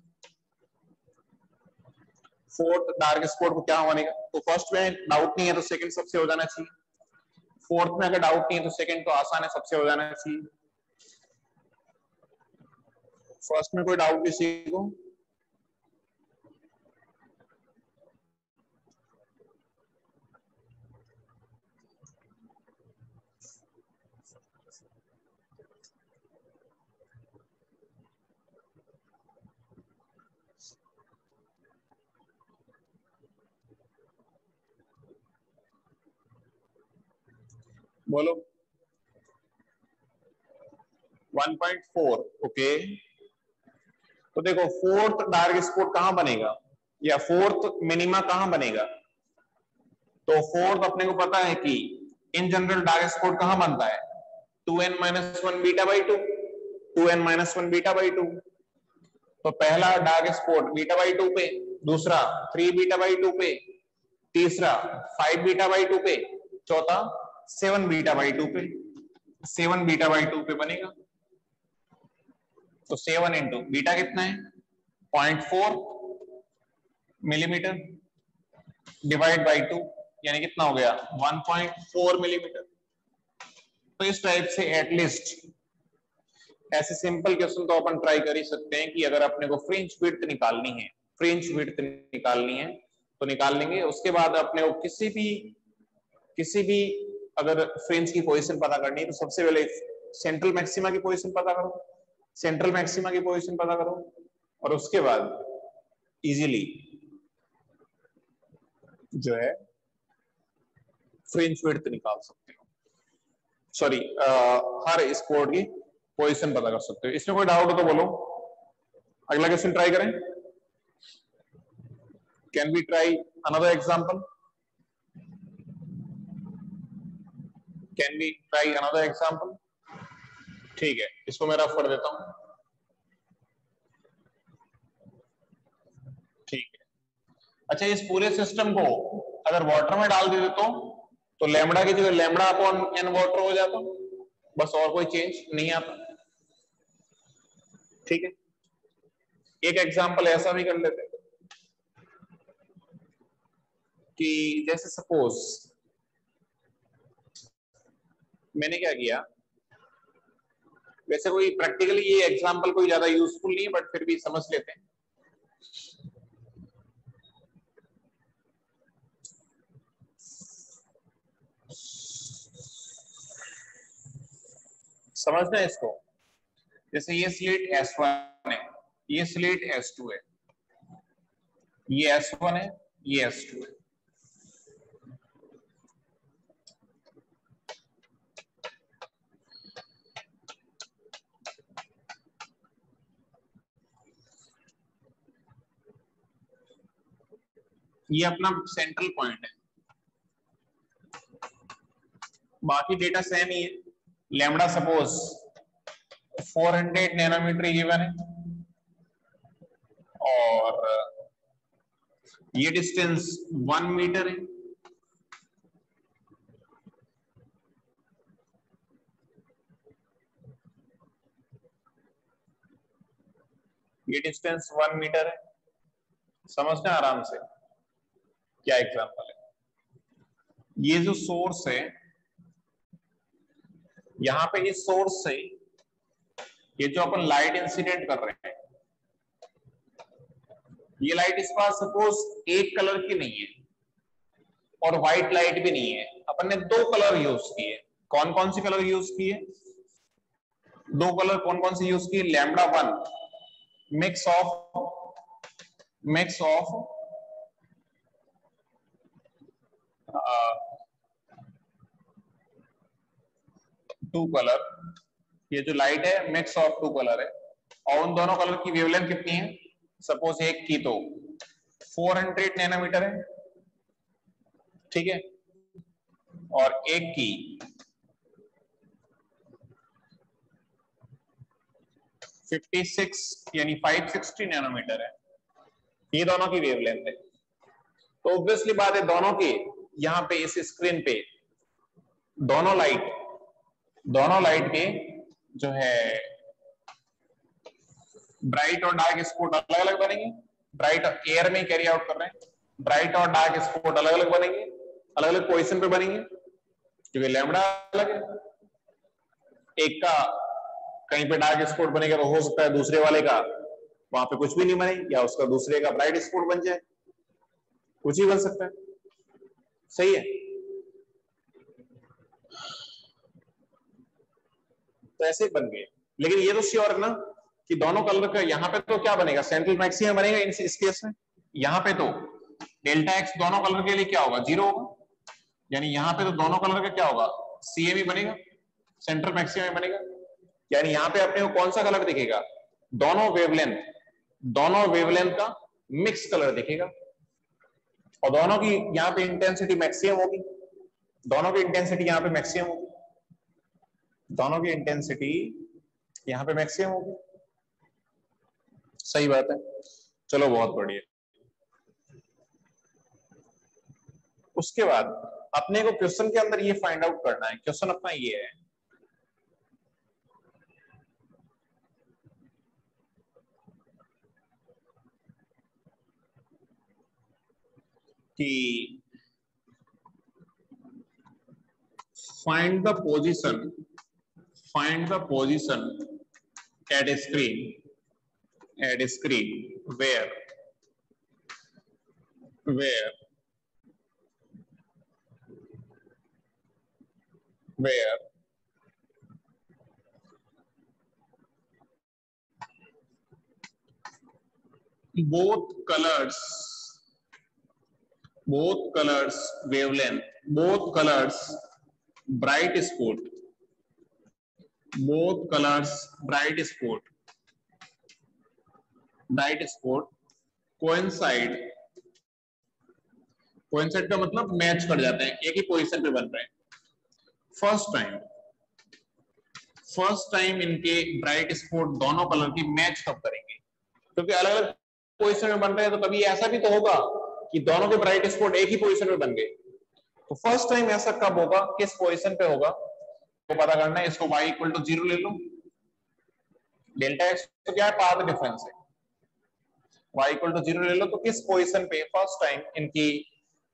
4th डार्क स्पॉट को क्या बनेगा। तो फर्स्ट में डाउट नहीं है तो सेकंड सबसे हो जाना चाहिए, 4th में अगर डाउट नहीं है तो सेकंड तो आसान है, सबसे हो जाना चाहिए। फर्स्ट में कोई डाउट किसी को, बोलो। 1.4 ओके। तो देखो 4th डार्क स्पॉट कहां बनेगा या 4th मिनिमा कहां बनेगा, तो 4th अपने को पता है कि इन जनरल डार्क स्पॉट कहां बनता है, 2n-1 beta by 2, 2n-1 beta by 2। तो पहला डार्क स्पॉट बीटा बाई 2 पे, दूसरा 3 बीटा बाई 2 पे, तीसरा 5 बीटा बाई 2 पे, चौथा 7 बीटा बाई 2 पे, 7 बीटा बाई 2 पे बनेगा। तो 7 इंटू बीटा कितना है 0.4 मिलीमीटर डिवाइड बाई 2, यानी कितना हो गया 1.4 मिलीमीटर। तो इस टाइप से एटलीस्ट ऐसे सिंपल क्वेश्चन तो अपन ट्राई कर ही सकते हैं कि अगर अपने को फ्रिंज विड्थ निकालनी है, फ्रिंज विड्थ निकालनी है तो निकाल लेंगे। उसके बाद अपने को किसी भी अगर फ्रिंज की पोजीशन पता करनी है तो सबसे पहले सेंट्रल मैक्सिमा की पोजीशन पता करो, सेंट्रल मैक्सिमा की पोजीशन पता करो, और उसके बाद इजीली जो है फ्रिंज विड्थ निकाल सकते हो, सॉरी हर स्पोर्ट की पोजीशन पता कर सकते हो। इसमें कोई डाउट हो तो बोलो। अगला क्वेश्चन ट्राई करें। Can we try another example? Can we try another example? ठीक है, इसको मैं रफ कर देता हूं। ठीक है, अच्छा इस पूरे सिस्टम को अगर वाटर में डाल दे तो लैम्बडा की जगह लैम्बडा अपॉन एन वाटर हो जाता, बस और कोई चेंज नहीं आता। ठीक है, एक एग्जांपल ऐसा भी कर लेते कि जैसे सपोज मैंने क्या किया, वैसे कोई प्रैक्टिकली ये एग्जांपल कोई ज्यादा यूजफुल नहीं है बट फिर भी समझ लेते हैं। समझना है इसको। जैसे ये स्लिट S1 है, ये स्लिट S2 है, ये S1 है, ये S2 है। ये अपना सेंट्रल पॉइंट है, बाकी डेटा सेम ही है। लैम्बडा सपोज 400 नैनोमीटर गिवन है और ये डिस्टेंस 1 मीटर है। ये डिस्टेंस 1 मीटर है। समझना आराम से क्या एग्जांपल है। ये जो सोर्स है, यहां पे इस सोर्स से ये जो अपन लाइट इंसिडेंट कर रहे हैं, ये लाइट इस बार सपोज एक कलर की नहीं है और व्हाइट लाइट भी नहीं है, अपन ने दो कलर यूज किए। कौन कौन से कलर यूज किए? दो कलर कौन कौन से यूज किए? Lambda 1 mix of two colour. ये जो लाइट है मिक्स ऑफ टू कलर है और उन दोनों कलर की वेवलेंथ कितनी है? सपोज एक की तो 400 नैनोमीटर है, ठीक है, और एक की 56 यानी 560 नैनोमीटर है। ये दोनों की वेवलेंथ है। तो ऑब्वियसली बात है दोनों की यहां पे इस स्क्रीन पे दोनों लाइट के जो है ब्राइट और डार्क स्पॉट अलग अलग बनेंगे। ब्राइट एयर में कैरी आउट कर रहे हैं, ब्राइट और डार्क स्पॉट अलग अलग बनेंगे, अलग अलग पोजीशन पे बनेंगे क्योंकि लैम्बडा अलग है। एक का कहीं पे डार्क स्पॉट बनेगा तो हो सकता है दूसरे वाले का वहां पे कुछ भी नहीं बने, या उसका दूसरे का ब्राइट स्पॉट बन जाए, कुछ ही बन सकता है। सही है, तो ऐसे बन गए। लेकिन ये तो श्योर है ना कि दोनों कलर का यहाँ पे तो क्या बनेगा? सेंट्रल मैक्सिमम बनेगा इस केस में। यहाँ पे तो डेल्टा एक्स दोनों कलर के लिए क्या होगा? 0 होगा। यानी यहाँ पे तो दोनों कलर का क्या होगा? सीएम ही बनेगा, सेंट्रल मैक्सिमम बनेगा। यानी यहाँ पे अपने को कौन सा कलर दिखेगा? दोनों वेवलेंथ का मिक्स कलर दिखेगा और दोनों की यहाँ पे इंटेंसिटी मैक्सिमम होगी। दोनों की इंटेंसिटी यहाँ पे मैक्सिमम होगी, दोनों की इंटेंसिटी यहाँ पे मैक्सिमम होगी। सही बात है, चलो बहुत बढ़िया। उसके बाद अपने को क्वेश्चन के अंदर ये फाइंड आउट करना है। क्वेश्चन अपना ये है कि find the position at a screen where both colors wavelength, both colors bright spot, coincide का मतलब मैच कर जाते हैं, एक ही पोजीशन पे बन रहे हैं। फर्स्ट टाइम इनके ब्राइट स्पॉट दोनों कलर की मैच कब करेंगे? क्योंकि अलग अलग पोजीशन में बन रहे हैं, तो कभी ऐसा भी तो होगा कि दोनों के ब्राइट स्पॉट एक ही पोजीशन में बन गए। तो फर्स्ट टाइम ऐसा कब होगा, किस पोजीशन पे होगा, तो पता करना है। इसको y इक्वल टू 0 ले लो, डेल्टा x तो क्या है, पाथ डिफरेंस है, y इक्वल टू 0 ले लो। तो किस पोजीशन पे फर्स्ट टाइम इनकी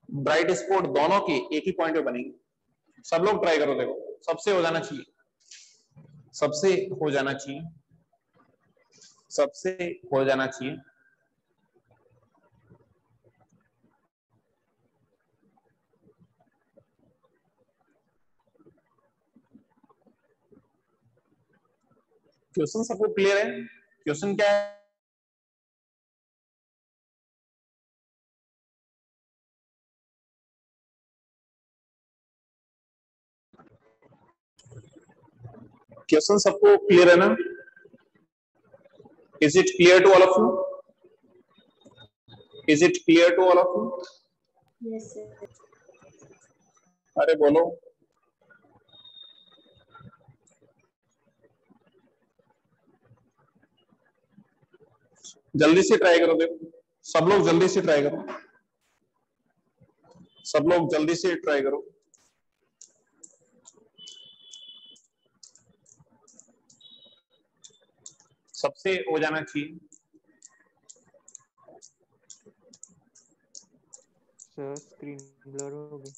ब्राइट स्पॉट दोनों की एक ही पॉइंट पे बनेंगे? सब लोग ट्राई करो, देखो सबसे हो जाना चाहिए, सबसे हो जाना चाहिए। क्वेश्चन सबको क्लियर है? क्वेश्चन क्या है? क्वेश्चन सबको क्लियर है ना? Is it clear to all of you? Is it clear to all of you? Yes, sir. अरे बोलो। जल्दी से ट्राई करो, देखो सब लोग जल्दी से ट्राई करो, सबसे हो जाना चाहिए। सर स्क्रीन ब्लर हो गई।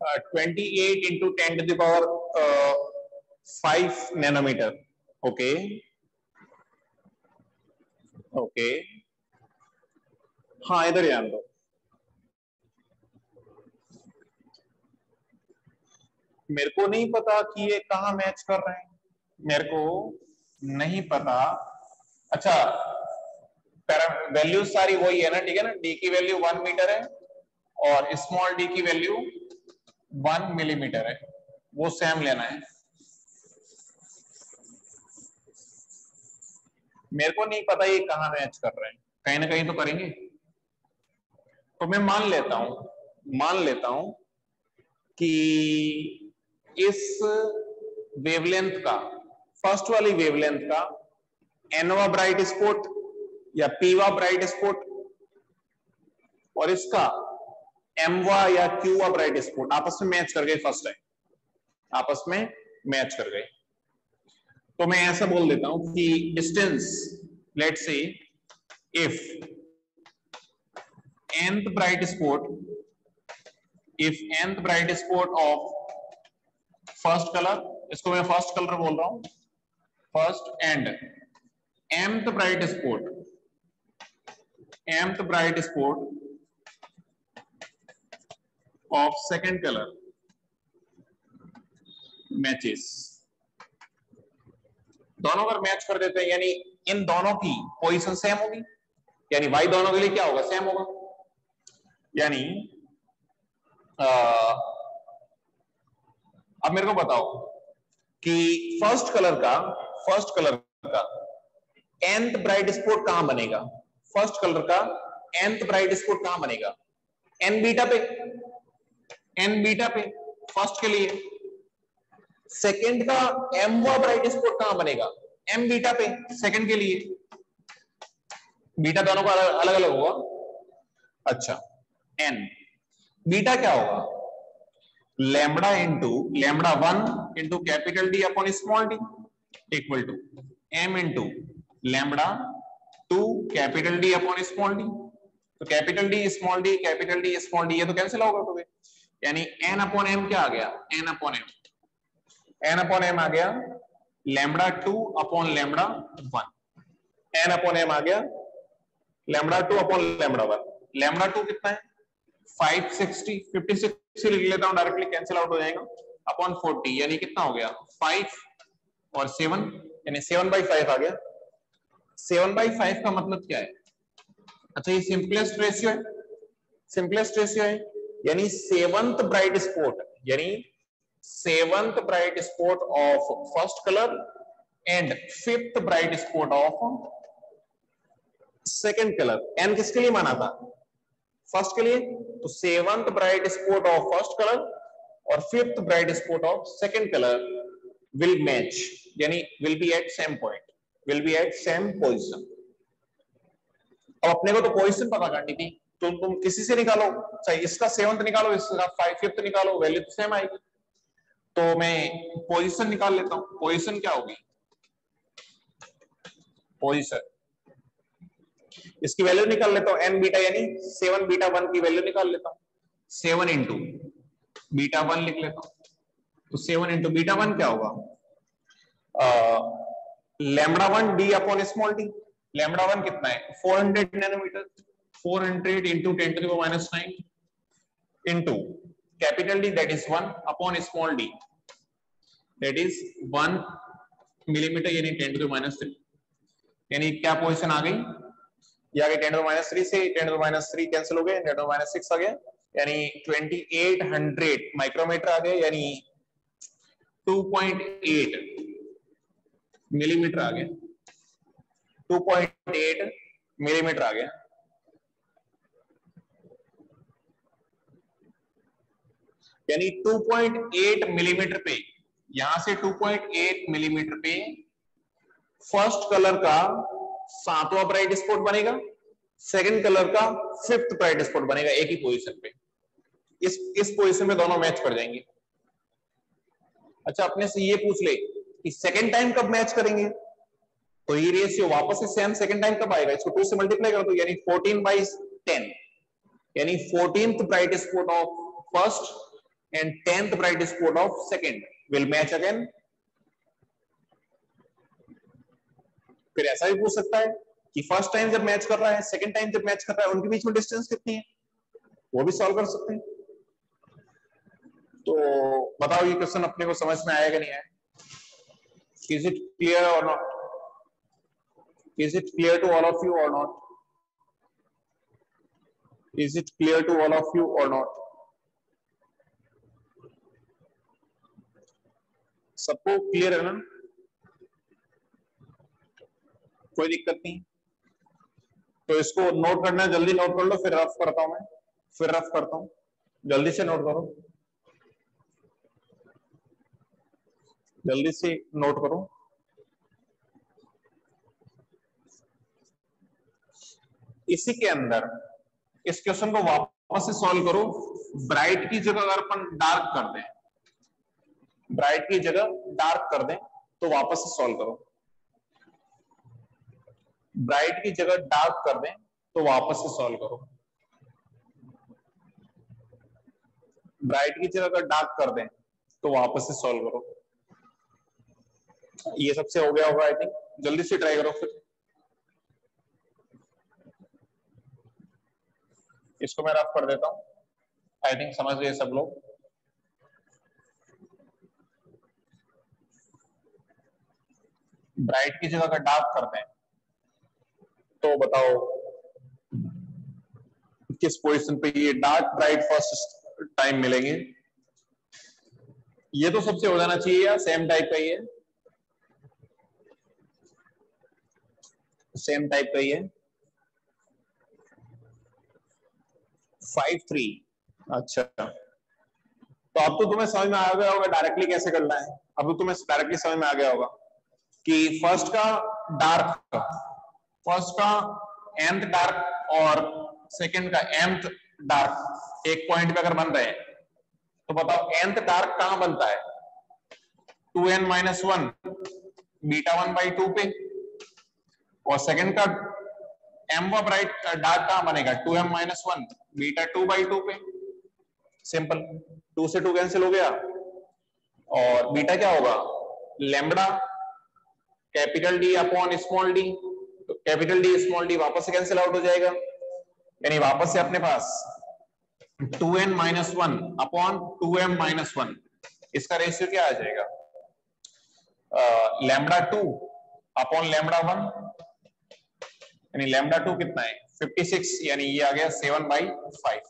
Uh, 28 into 10 to the power 5 nanometer. Okay. हाँ इधर ध्यान दो। मेरे को नहीं पता कि ये कहाँ मैच कर रहे हैं, मेरे को नहीं पता। अच्छा, वैल्यू सारी वही है ना, ठीक है ना? डी की वैल्यू 1 मीटर है और स्मॉल डी की वैल्यू 1 मिलीमीटर है, वो सेम लेना है। मेरे को नहीं पता ये कहाँ मैच कर रहे हैं, कहीं ना कहीं तो करेंगे। तो मैं मान लेता हूं कि इस वेवलेंथ का, फर्स्ट वाली वेवलेंथ का एनवा ब्राइट स्पॉट या पीवा ब्राइट स्पॉट और इसका एमवा या क्यूवा ब्राइट स्पॉट आपस में मैच कर गए, फर्स्ट टाइम आपस में मैच कर गए। तो मैं ऐसा बोल देता हूं कि distance, let's say if nth bright spot of first color, इसको मैं फर्स्ट कलर बोल रहा हूं, first, and nth bright spot of second color matches, दोनों अगर मैच कर देते हैं यानी इन दोनों की पोजीशन सेम होगी, यानी y दोनों के लिए क्या होगा, सेम होगा। यानी अब मेरे को बताओ कि फर्स्ट कलर का nth ब्राइट स्पॉट कहां बनेगा, फर्स्ट कलर का nth ब्राइट स्पॉट कहां बनेगा, n बीटा पे फर्स्ट के लिए। सेकंड का एमवा ब्राइट स्पॉट कहां बनेगा, m बीटा पे सेकंड के लिए। बीटा दोनों का अलग अलग होगा। अच्छा, n बीटा क्या होगा, lambda 1 into capital D upon small d equal to m into lambda 2 capital D upon small d. तो capital D small d, capital D small d, ये तो कैंसिल होगा तो यानी n अपॉन m क्या आ गया, n upon m, n upon m आ गया lambda 2 upon lambda 1, n upon m आ गया लैम्बडा 2 अपॉन लैम्बडा 1। लैम्बडा 2 कितना है 560, 56 लिख लेता हूं डायरेक्टली, कैंसिल आउट हो जाएगा, अपॉन 40 यानी कितना हो गया 5 और 7 यानी 7/5 आ गया। 7/5 का मतलब क्या है, अच्छा ये सिंपलेस्ट रेशियो है, सिंपलेस्ट रेशियो है, यानी सेवंथ ब्राइट स्पॉट, यानी seventh bright spot of first colour and fifth bright spot of second colour. N किसके लिए माना था, फर्स्ट के लिए, तो seventh bright spot of first colour और fifth bright spot of second colour will match, यानी will be at same point, will be at same position. अब अपने को तो पोजीशन पता करनी थी, तो तुम किसी से निकालो, चाहे इसका सेवंथ निकालो, इसका फिफ्थ निकालो, वैल्यू तो सेम आएगी। तो मैं पोजीशन निकाल लेता हूं, पोजीशन क्या होगी, पोजीशन इसकी वैल्यू निकाल लेता हूं, n बीटा यानी 7 बीटा 1 की वैल्यू निकाल लेता हूं, 7 इंटू बीटा 1 लिख लेता हूं, तो 7 इंटू बीटा 1 क्या होगा, lambda 1 D upon small D. Lambda 1 कितना है 400 nanometre, 400 into 10 to the minus 9 into capital D that is 1 upon small D that is 1 millimetre यानी 10 टू द माइनस 3, यानी क्या पोजीशन आ गई, ये आ गई 10 टू द माइनस 3 से 10 टू द माइनस 3 कैंसिल हो गए, 10 टू द माइनस 6 आ गया, यानी 2800 माइक्रोमीटर आ गया, यानी 2.8 मिलीमीटर आ गया, 2.8 मिलीमीटर आ गया। यानी 2.8 मिलीमीटर पे, यहां से 2.8 मिलीमीटर पे फर्स्ट कलर का 7वां ब्राइट स्पॉट बनेगा, सेकंड कलर का 5th ब्राइट स्पॉट बनेगा एक ही पोजीशन पे, इस पोजीशन में दोनों मैच कर जाएंगे। अच्छा अपने से ये पूछ ले कि सेकंड टाइम कब मैच करेंगे, तो ये रेशियो वापस से सेम सेकंड टाइम कब आएगा, इसको 2 से मल्टीप्लाई कर दो, यानी 14/10, यानी 14th bright spot of first and 10th bright spot of second will match again. फिर ऐसा भी पूछ सकता है कि फर्स्ट टाइम जब मैच कर रहा है, सेकंड टाइम जब मैच कर रहा है, उनके बीच में डिस्टेंस कितनी है, वो भी सॉल्व कर सकते हैं। तो बताओ ये क्वेश्चन अपने को समझ में आएगा नहीं आया, इज इट क्लियर और not, is it clear to all of you or not, is it clear to all of you or not, सबको क्लियर है ना, कोई दिक्कत नहीं, तो इसको नोट करना है, जल्दी नोट कर लो, फिर रफ करता हूं मैं, फिर रफ करता हूं, जल्दी से नोट करो, जल्दी से नोट करो। इसी के अंदर इस क्वेश्चन को वापस से सॉल्व करो, ब्राइट की जगह अगर अपन डार्क कर दें, ब्राइट की जगह डार्क कर दें तो वापस से सॉल्व करो, ब्राइट की जगह डार्क कर दें तो वापस से सॉल्व करो, ब्राइट की जगह अगर डार्क कर दें तो वापस से सॉल्व करो। ये सबसे हो गया होगा आई थिंक, जल्दी से ट्राई करो, फिर इसको मैं रफ कर देता हूं, आई थिंक समझ गए सब लोग। ब्राइट की जगह अगर डार्क कर दें तो बताओ किस पोजीशन पे ये डार्क ब्राइट फर्स्ट टाइम मिलेंगे, ये तो सबसे हो जाना चाहिए यार, सेम टाइप का ही है, सेम टाइप का ही है, 5-3। अच्छा तो अब तो तुम्हें समझ में आ गया होगा डायरेक्टली कैसे करना है, अब तो तुम्हें डायरेक्टली समझ में आ गया होगा कि फर्स्ट का डार्क, फर्स्ट का nth डार्क और सेकंड का mth डार्क एक पॉइंट पे अगर बन रहे हैं तो बताओ nth डार्क कहां बनता है, 2n-1 बीटा 1/2 पे, और सेकंड का एम व ब्राइट डार्क कहां बनेगा 2m-1 बीटा 2/2 पे, सिंपल, 2 से 2 कैंसिल हो गया और बीटा क्या होगा lambda capital D upon small d, तो कैपिटल डी स्मॉल डी वापस से कैंसिल आउट हो जाएगा, यानी वापस से अपने पास 2n-1 अपॉन 2m-1, इसका रेशियो क्या आ जाएगा लैम्बडा 2 अपॉन लैम्बडा 1, यानी लैम्बडा 2 कितना है 56, यानी ये आ गया 7/5,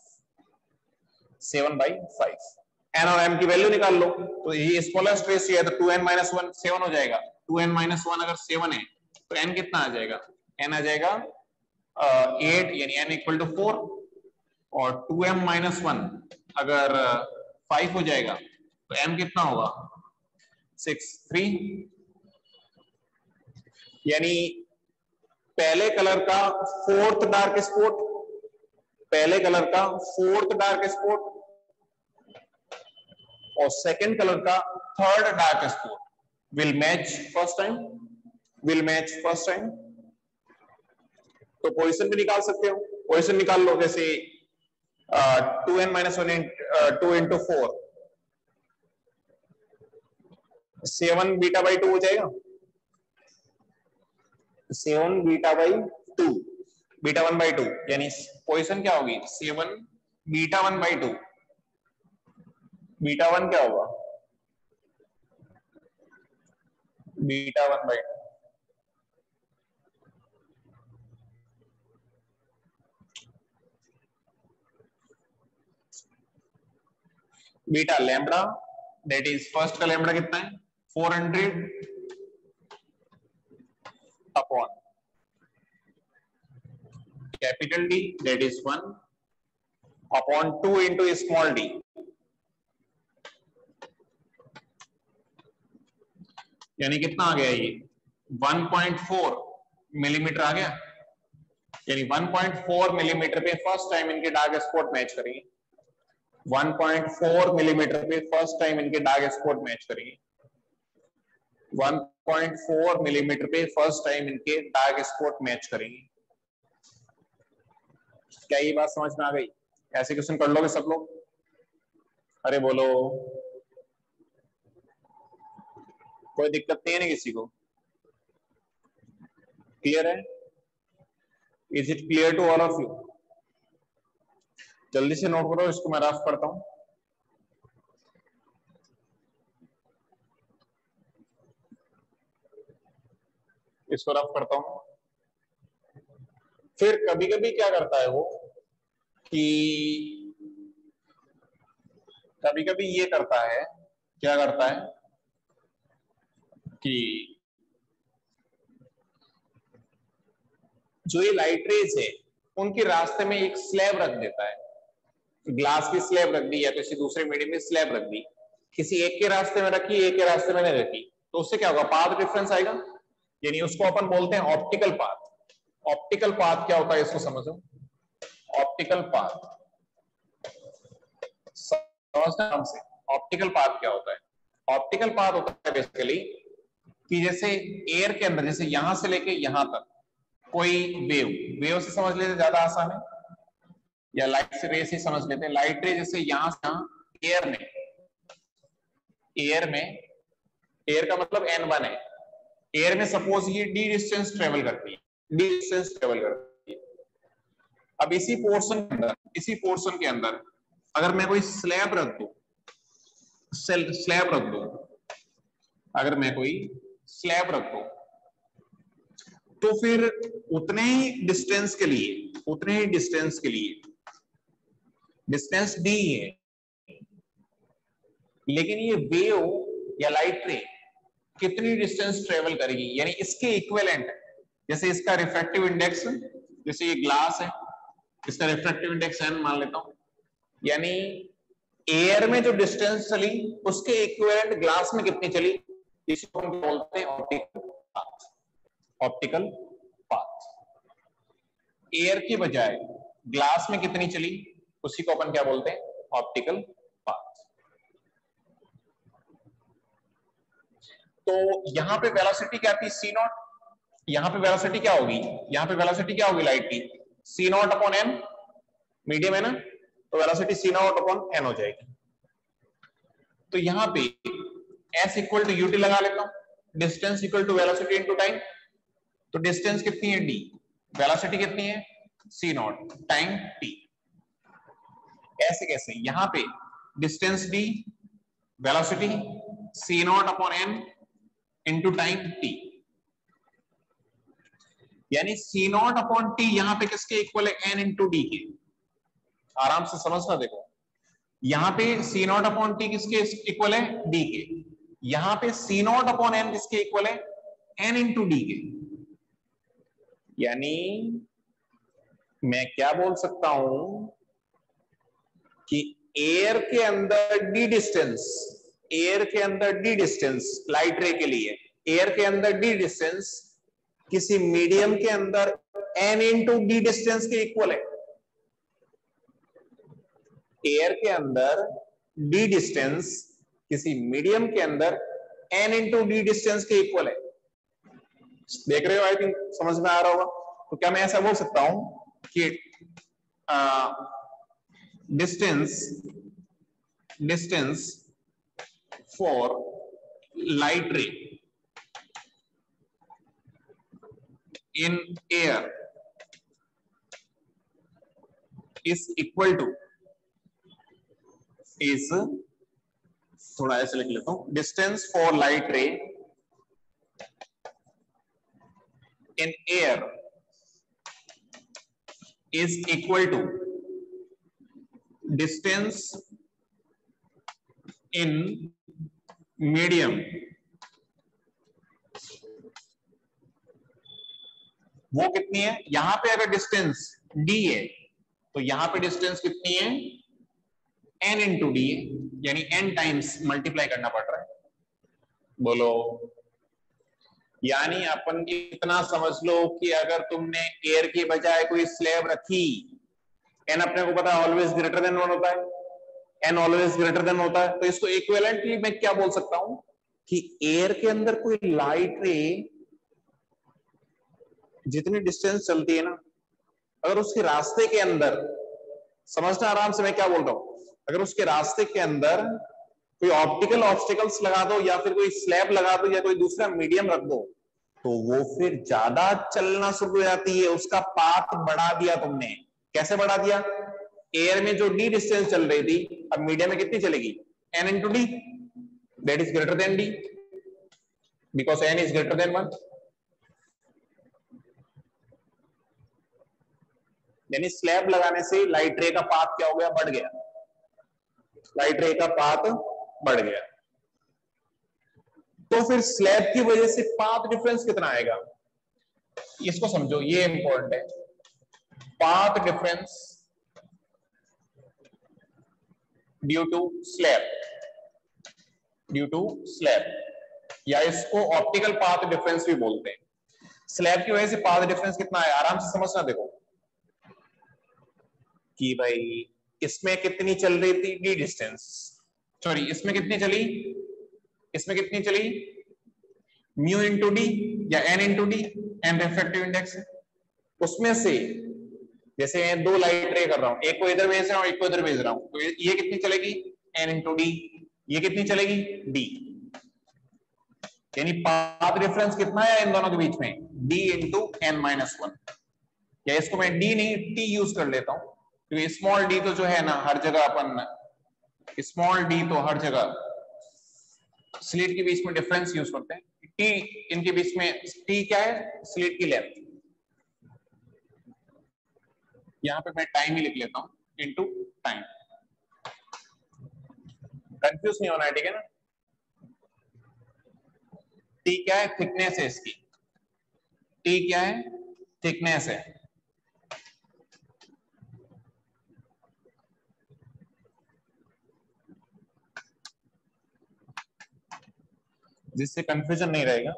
7/5। एन और एम की वैल्यू निकाल लो, तो ये स्मॉलेस्ट रेशियो है तो 2n-1 7 हो जाएगा, 2n-1 अगर 7 है तो n कितना आ जाएगा, n आ जाएगा 8, यानी n इक्वल टू 4, और 2m-1 अगर 5 हो जाएगा तो m कितना होगा 6, 3, यानी पहले कलर का फोर्थ डार्क स्पॉट, पहले कलर का फोर्थ डार्क स्पॉट और सेकंड कलर का third dark spot will match first time, will match first time. तो पोजीशन भी निकाल सकते हो, पोजीशन निकाल लो, जैसे 2n-1 2 into 4 7 बीटा/2 हो जाएगा, 7 बीटा/2 बीटा 1/2, यानी पोजीशन क्या होगी 7 बीटा 1/2, बीटा 1 क्या होगा beta 1/2, beta lambda that is first का लैम्बडा कितना है 400 upon capital D that is 1 upon 2 into small D, यानी कितना आ गया ये 1.4 मिलीमीटर आ गया, यानी 1.4 मिलीमीटर पे फर्स्ट टाइम इनके डार्क स्पॉट मैच करेंगे, 1.4 मिलीमीटर पे फर्स्ट टाइम इनके डार्क स्पॉट मैच करेंगे, 1.4 मिलीमीटर पे फर्स्ट टाइम इनके डार्क स्पॉट मैच करेंगे। क्या ये बात समझ में आ गई? ऐसे क्वेश्चन कर लोगे सब लोग? अरे बोलो, कोई दिक्कत नहीं है ना किसी को? क्लियर है? Is it clear to all of you? जल्दी से नोट करो, इसको मैं रफ करता हूं। इसको रफ करता हूं। फिर कभी कभी क्या करता है वो कि कभी कभी ये करता है, क्या करता है कि जो ये लाइट रेज है उनके रास्ते में एक स्लैब रख देता है, ग्लास की स्लैब रख दी या किसी दूसरे मीडियम में स्लैब रख दी, किसी एक के रास्ते में रखी, एक के रास्ते में नहीं रखी, तो उससे क्या होगा पाथ डिफरेंस आएगा, यानी उसको अपन बोलते हैं ऑप्टिकल पाथ। ऑप्टिकल पाथ क्या होता है इसको समझो। ऑप्टिकल पाथ समझना नाम से, ऑप्टिकल पाथ क्या होता है? ऑप्टिकल पाथ होता है बेसिकली कि जैसे एयर के अंदर, जैसे यहां से लेके यहां तक कोई वेव, वेव से समझ लेते ज्यादा आसान है, या लाइट से रे से समझ लेते हैं। लाइट रे जैसे यहां से एयर में एयर का मतलब n1 है, एयर में सपोज ये d डिस्टेंस ट्रेवल करती है, d डिस्टेंस ट्रेवल करती है। अब इसी पोर्शन के अंदर अगर मैं कोई स्लैब रख दूं, अगर मैं कोई स्लैब रख दूं, तो फिर उतने ही डिस्टेंस के लिए डिस्टेंस d है, लेकिन ये वेव या लाइट रे कितनी डिस्टेंस ट्रेवल करेगी, यानी इसके इक्विवेलेंट, जैसे इसका रिफ्रैक्टिव इंडेक्स, जैसे ये ग्लास है, इसका रिफ्रैक्टिव इंडेक्स n मान लेता हूं, यानी एयर में जो डिस्टेंस चली उसके इक्विवेलेंट ग्लास में कितनी चली, इसको हम बोलते हैं optical path. Optical path air की बजाय ग्लास में कितनी चली, उसी को अपन क्या बोलते हैं ऑप्टिकल पाथ। तो यहां पे वेलोसिटी क्या थी c0, यहाँ पे वेलोसिटी क्या होगी, यहाँ पे वेलोसिटी क्या होगी लाइट की, C not upon N, medium है ना, तो velocity C not upon N हो जाएगी। तो यहाँ पे एस इक्वल टू यूटी लगा लेता हूं, distance equal to velocity into time. तो डिस्टेंस कितनी है डी, वेलोसिटी कितनी है सी नॉट, टाइम टी। ऐसे कैसे, यहां पे distance D, velocity C not upon N into time T, यानी सी नॉट अपॉन टी यहां पे किसके इक्वल है, एन इंटू डी के। आराम से समझना, देखो यहां पे सी नॉट अपॉन टी किसके इक्वल है, डी के। यहां पे सी नॉट अपॉन एन किसके इक्वल है, एन इंटू डी के। यानी मैं क्या बोल सकता हूं कि एयर के अंदर डी डिस्टेंस, एयर के अंदर डी डिस्टेंस लाइट रे के लिए, एयर के अंदर डी डिस्टेंस किसी मीडियम के अंदर एन इंटू डी डिस्टेंस के इक्वल है। एयर के अंदर डी डिस्टेंस किसी मीडियम के अंदर एन इंटू डी डिस्टेंस के इक्वल है। देख रहे हो, आई थिंक समझ में आ रहा होगा। तो क्या मैं ऐसा बोल सकता हूं कि distance for light ray in air is equal to, is, थोड़ा ऐसे लिख लेता हूं, distance for light ray in air is equal to distance in medium वो कितनी है, यहां पे अगर डिस्टेंस d है तो यहां पे डिस्टेंस कितनी है, n इंटू डी है, यानी n टाइम्स मल्टीप्लाई करना पड़ रहा है। बोलो, यानी अपन इतना समझ लो कि अगर तुमने एयर की बजाय कोई स्लैब रखी, एन अपने को पता है ऑलवेज ग्रेटर देन 1 होता है, एन ऑलवेज ग्रेटर देन होता है, तो इसको इक्विवेलेंटली मैं क्या बोल सकता हूं कि एयर के अंदर कोई लाइट रे जितनी डिस्टेंस चलती है ना, अगर उसके रास्ते के अंदर, समझना आराम से मैं क्या बोल रहा हूं, अगर उसके रास्ते के अंदर कोई ऑप्टिकल ऑब्स्टिकल्स लगा दो या फिर कोई स्लैब लगा दो या कोई दूसरा मीडियम रख दो, तो वो फिर ज्यादा चलना शुरू हो जाती है, उसका पाथ बढ़ा दिया तुमने। कैसे बढ़ा दिया, एयर में जो डी डिस्टेंस चल रही थी अब मीडियम में कितनी चलेगी, N into D, that is greater than D because N is greater than 1। यानी स्लैब लगाने से लाइट रे का पाथ क्या हो गया, बढ़ गया, लाइट रे का पाथ बढ़ गया। तो फिर स्लैब की वजह से पाथ डिफरेंस कितना आएगा, इसको समझो, ये इंपॉर्टेंट है। Path difference due to slab, due to slab, या इसको ऑप्टिकल पाथ डिफरेंस भी बोलते हैं। स्लैब की वजह से पाथ डिफरेंस कितना है, आराम से समझना, देखो कि भाई इसमें कितनी चल रही थी डी डिस्टेंस, सॉरी इसमें कितनी चली, इसमें कितनी चली, म्यू इंटू डी या N into D, N refractive index है। उसमें से जैसे मैं 2 लाइट रे कर रहा हूं, एक को इधर भेज रहा हूं एक को इधर भेज रहा हूं, तो ये कितनी चलेगी, एन इंटू डी, ये कितनी चलेगी, डी। यानी पाथ डिफरेंस कितना है इन दोनों के बीच में, डी इंटू एन माइनस 1, या इसको मैं डी नहीं टी यूज कर लेता हूं, क्योंकि स्मॉल डी तो जो है ना हर जगह अपन, स्मॉल डी तो हर जगह स्लिट के बीच में डिफरेंस यूज करते हैं, टी इनके बीच में, टी क्या है, स्लिट की लेंथ। यहां पे मैं टाइम ही लिख लेता हूं इनटू टाइम, कंफ्यूज नहीं होना है, ठीक है ना। टी क्या है, थिकनेस है इसकी, टी क्या है, थिकनेस है। जिससे कंफ्यूजन नहीं रहेगा।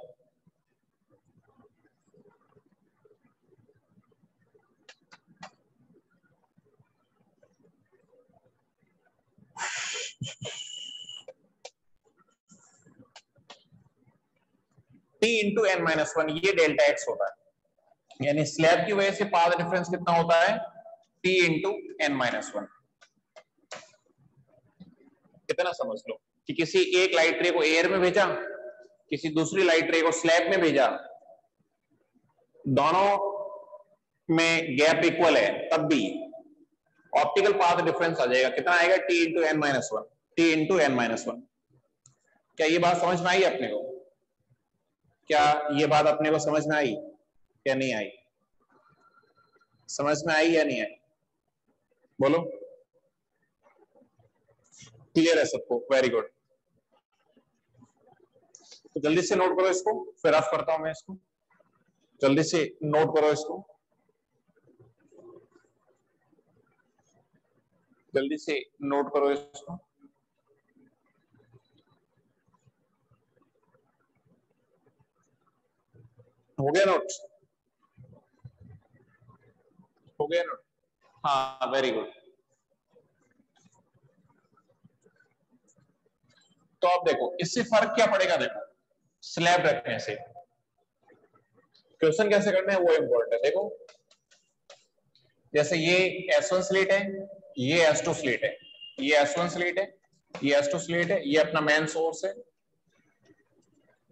t into N minus one, ये डेल्टा एक्स होता है। यानी स्लैब की वजह से पाथ डिफरेंस कितना होता है, t into N minus one. कितना समझ लो कि किसी एक लाइट रे को एयर में भेजा, किसी दूसरी लाइट रे को स्लैब में भेजा, दोनों में गैप इक्वल है, तब भी ऑप्टिकल पाथ डिफरेंस आ जाएगा। कितना आएगा, t into N minus one, t into N minus one. क्या ये बात समझ में आई अपने को? क्या ये बात अपने को समझ में आई या नहीं आई? समझ में आई या नहीं आई? बोलो। क्लियर है सबको? Very good. तो जल्दी से नोट करो इसको, फिर ऑफ करता हूं मैं इसको। जल्दी से नोट करो इसको, जल्दी से नोट करो इसको। हो गया नोट? हो गया नोट? हाँ, वेरी गुड। तो अब देखो इससे फर्क क्या पड़ेगा। देखो स्लैब रखने से क्वेश्चन कैसे करना है वो इंपॉर्टेंट है। देखो जैसे ये S1 स्लिट है, ये S2 स्लिट है, ये S1 स्लिट है, ये S2 स्लिट है, ये अपना मेन सोर्स है,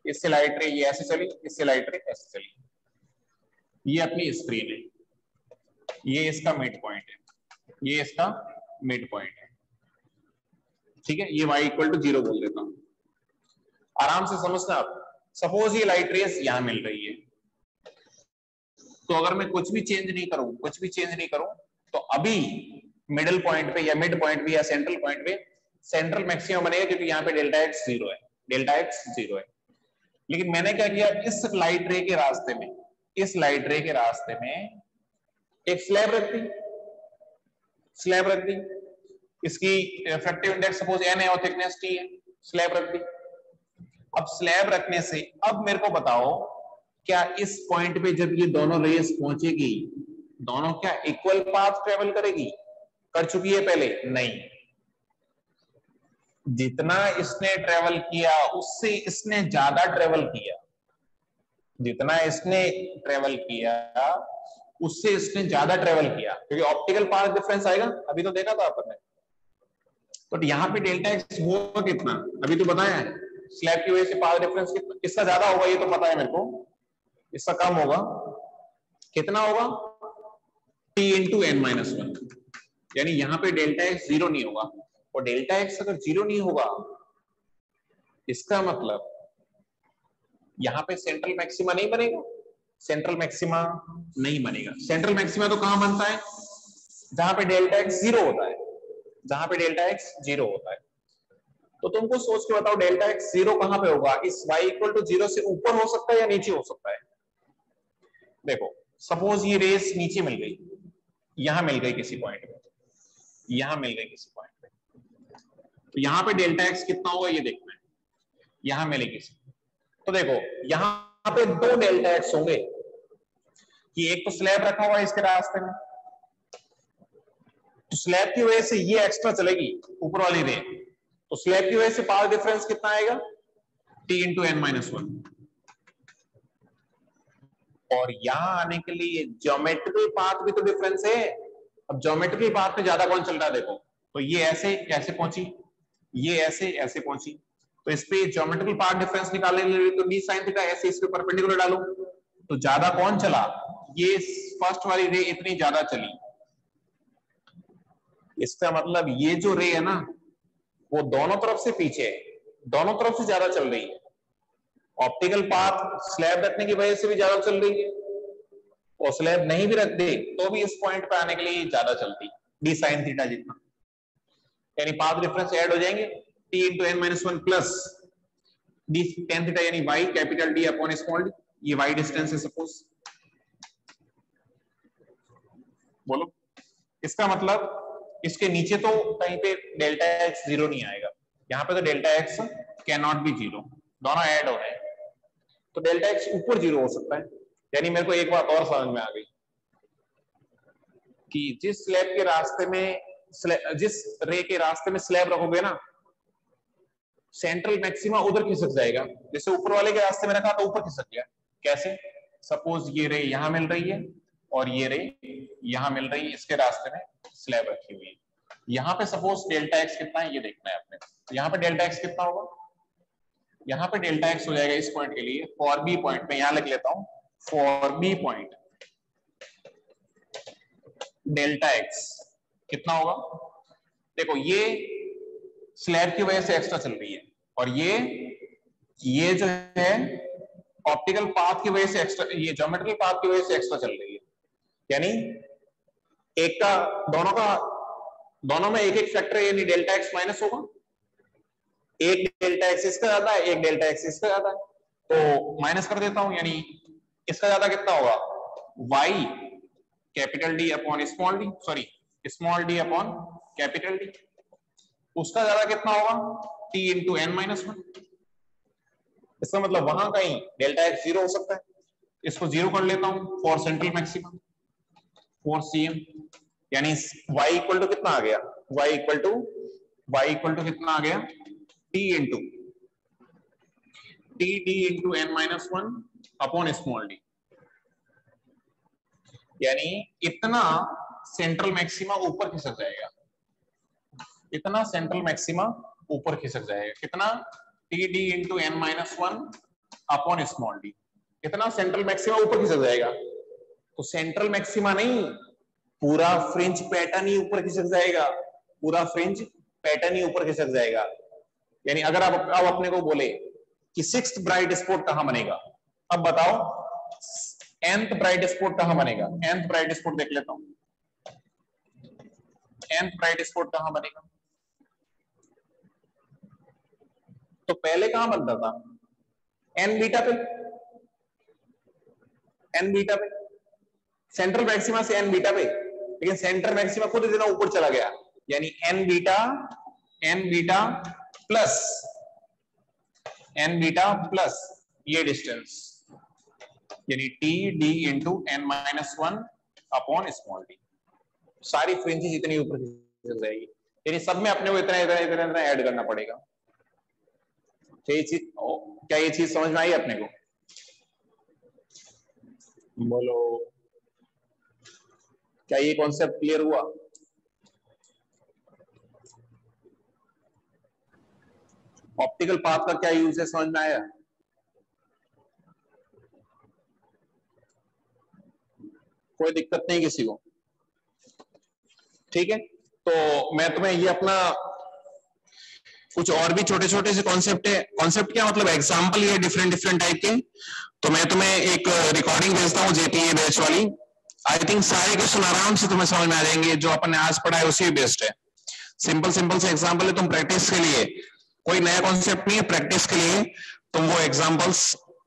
इससे लाइट रे ये ऐसे चली, इससे लाइट रे ऐसे चली, ये अपनी स्क्रीन है, ये इसका मिड पॉइंट है, ये इसका मिड पॉइंट है। ठीक है, ये y इक्वल टू 0 बोल देता हूं, आराम से समझना। आप सपोज ये लाइट रेस यहां मिल रही है, तो अगर मैं कुछ भी चेंज नहीं करूं तो अभी मिडिल पॉइंट पे या मिड पॉइंट पे या सेंट्रल पॉइंट पे सेंट्रल मैक्सिमम बनेगा, क्योंकि यहाँ पे डेल्टा एक्स 0 है, डेल्टा एक्स 0 है। लेकिन मैंने क्या किया, इस लाइट रे के रास्ते में, इस लाइट रे के रास्ते में एक स्लैब रख दी, इसकी रिफ्रैक्टिव इंडेक्स सपोज n है और थिकनेस t है, स्लैब रख दी। अब स्लैब रखने से अब मेरे को बताओ, क्या इस पॉइंट पे जब ये दोनों रेस पहुंचेगी, दोनों क्या इक्वल पाथ ट्रेवल करेगी? कर चुकी है पहले? नहीं। जितना इसने ट्रेवल किया उससे इसने ज्यादा ट्रेवल किया, जितना इसने ट्रेवल किया उससे इसने ज्यादा ट्रेवल किया, क्योंकि ऑप्टिकल पाथ डिफरेंस आएगा, अभी तो देखा था आपने। तो यहाँ पे डेल्टा एक्स होगा कितना, अभी तो बताया है। स्लैब की वजह से पाथ डिफरेंस कितना, इसका ज्यादा होगा ये तो पता है मेरे को, इसका कम होगा। कितना होगा? t into N minus one. यानी यहाँ पे डेल्टा एक्स 0 नहीं होगा, और डेल्टा एक्स अगर 0 नहीं होगा इसका मतलब यहाँ पे सेंट्रल मैक्सिमा नहीं बनेगा, सेंट्रल मैक्सिमा नहीं बनेगा। सेंट्रल मैक्सिमा तो कहां बनता है? जहां पे डेल्टा एक्स 0 होता है, जहां पे डेल्टा एक्स 0 होता है। तो तुमको सोच के बताओ डेल्टा एक्स 0 कहां पे होगा? इस y इक्वल टू 0 से ऊपर हो सकता है या नीचे हो सकता है? देखो सपोज ये रेस नीचे मिल गई, यहां मिल गई किसी पॉइंट पे, यहां मिल गई किसी पॉइंट पे, तो यहां पे डेल्टा एक्स कितना होगा ये देखना है। यहां मिलेगी, तो देखो यहां पे 2 डेल्टा एक्स होंगे, कि एक तो स्लैब रखा हुआ है इसके रास्ते में, तो स्लैब की वजह से ये एक्स्ट्रा चलेगी ऊपर वाली रे, तो स्लैब की वजह से पाथ डिफरेंस कितना आएगा? t into N minus one. और यहां आने के लिए ज्योमेट्रिकल पाथ भी तो डिफरेंस है। अब ज्योमेट्रिकल पाथ में ज्यादा कौन चल रहा है? देखो तो ये ऐसे कैसे पहुंची, ये ऐसे ऐसे पहुंची, तो इस पे ज्योमेट्रिकल पाथ डिफरेंस निकालने के लिए तो d sin थीटा ऐसे इस पे परपेंडिकुलर डालो, तो ज्यादा कौन चला? ये फर्स्ट वाली रे इतनी ज्यादा चली। इसका मतलब ये जो रे है ना वो दोनों तरफ से पीछे है, दोनों तरफ से ज्यादा चल रही है। ऑप्टिकल पाथ स्लैब रखने की वजह से भी ज्यादा चल रही है, और स्लैब नहीं भी रख दे तो भी इस पॉइंट पे आने के लिए ज्यादा चलती, d sin थीटा जितना। यानी पाथ डिफरेंस ऐड हो जाएंगे, t into N minus one plus d tan theta, यानी y capital D upon small d, ये y डिस्टेंस है सपोज। बोलो, इसका मतलब इसके नीचे तो कहीं पे डेल्टा एक्स 0 नहीं आएगा, यहाँ पे तो delta x can not be 0, दोनों ऐड हो रहे हैं, तो डेल्टा एक्स ऊपर 0 हो सकता है। यानी मेरे को एक बात और समझ में आ गई कि जिस स्लैब के रास्ते में, जिस रे के रास्ते में स्लैब रखोगे ना, सेंट्रल मैक्सिमा उधर खिसक जाएगा, जैसे ऊपर वाले के रास्ते में रखा तो ऊपर खिसक गया। कैसे? सपोज ये रे यहां मिल रही है और ये रे यहां मिल रही है, इसके रास्ते में स्लैब रखी हुई है। यहाँ पे सपोज डेल्टा एक्स कितना है ये देखना है आपने। तो यहाँ पे डेल्टा एक्स कितना होगा? यहाँ पे डेल्टा एक्स हो जाएगा इस पॉइंट के लिए, फॉर बी पॉइंट में यहां लिख लेता हूं, for B point delta X कितना होगा? देखो ये स्लैब की वजह से एक्स्ट्रा चल रही है और ये जो है ऑप्टिकल पाथ की वजह से एक्स्ट्रा, ये ज्योमेट्रिकल पाथ की वजह से एक्स्ट्रा चल रही है। यानी एक का दोनों में एक फैक्टर है, यानी डेल्टा एक्स माइनस होगा। एक डेल्टा एक्स इसका ज्यादा है, एक डेल्टा एक्स इसका ज्यादा है, तो माइनस कर देता हूं। यानी इसका ज्यादा कितना होगा? y capital D upon small D, sorry small D upon capital D. उसका ज्यादा कितना होगा? t into N minus one. इसका मतलब वहां कहीं डेल्टा एक्स जीरो हो सकता है, इसको जीरो कर लेता हूं for central maximum, for CM. यानी y इक्वल टू कितना आ गया? y इक्वल टू कितना आ गया? t into T D into N minus one upon small D. यानी इतना सेंट्रल मैक्सिमा ऊपर खिसक जाएगा, इतना सेंट्रल मैक्सिमा ऊपर खिसक जाएगा। कितना? T D into N minus one upon small D. इतना सेंट्रल मैक्सिमा ऊपर खिसक जाएगा। तो सेंट्रल मैक्सिमा नहीं, पूरा फ्रिंज पैटर्न ही ऊपर खिसक जाएगा, पूरा फ्रिंज पैटर्न ही ऊपर खिसक जाएगा। यानी अगर अब अपने को बोले कि सिक्स्थ ब्राइट स्पॉट कहां बनेगा, अब बताओ nth ब्राइट स्पॉट कहां बनेगा? nth ब्राइट स्पॉट देख लेता हूं, nth ब्राइट स्पॉट कहां बनेगा? तो पहले कहां बनता था? n बीटा पे, n बीटा पे, सेंट्रल मैक्सिमा से n बीटा पे, लेकिन सेंट्रल मैक्सिमा खुद इतना ऊपर चला गया। यानी n बीटा प्लस ये डिस्टेंस, यानी T D into N minus one upon small D. सारी फ्रिंजेस इतनी ऊपर खिसक जाएगी, यानी सब में अपने को इतना ऐड करना पड़ेगा। क्या ये चीज समझ में आई अपने को? बोलो, क्या ये कॉन्सेप्ट क्लियर हुआ? ऑप्टिकल पाथ का क्या यूज है, समझ में आया? कोई दिक्कत नहीं किसी को? ठीक है, तो मैं तुम्हें ये अपना कुछ और भी छोटे छोटे से कॉन्सेप्ट है, कॉन्सेप्ट क्या मतलब एग्जांपल ये डिफरेंट टाइप के, तो मैं तुम्हें एक रिकॉर्डिंग भेजता हूँ जेपीए बैच वाली। आई थिंक सारे क्वेश्चन आराम से तुम्हें समझ में आ जाएंगे, जो अपन ने आज पढ़ा है उसी बेस्ड है। सिंपल से एग्जांपल है, तुम प्रैक्टिस के लिए, कोई नया कॉन्सेप्ट नहीं है, प्रैक्टिस के लिए तुम वो एग्जांपल्स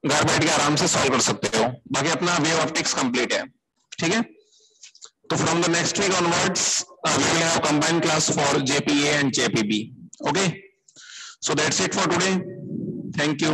घर बैठ के आराम से सॉल्व कर सकते हो। बाकी अपना वेव ऑप्टिक्स कंप्लीट है, ठीक है। तो from the next week onwards we will have combined class for JPA and JPB. Okay, so that's it for today. Thank you.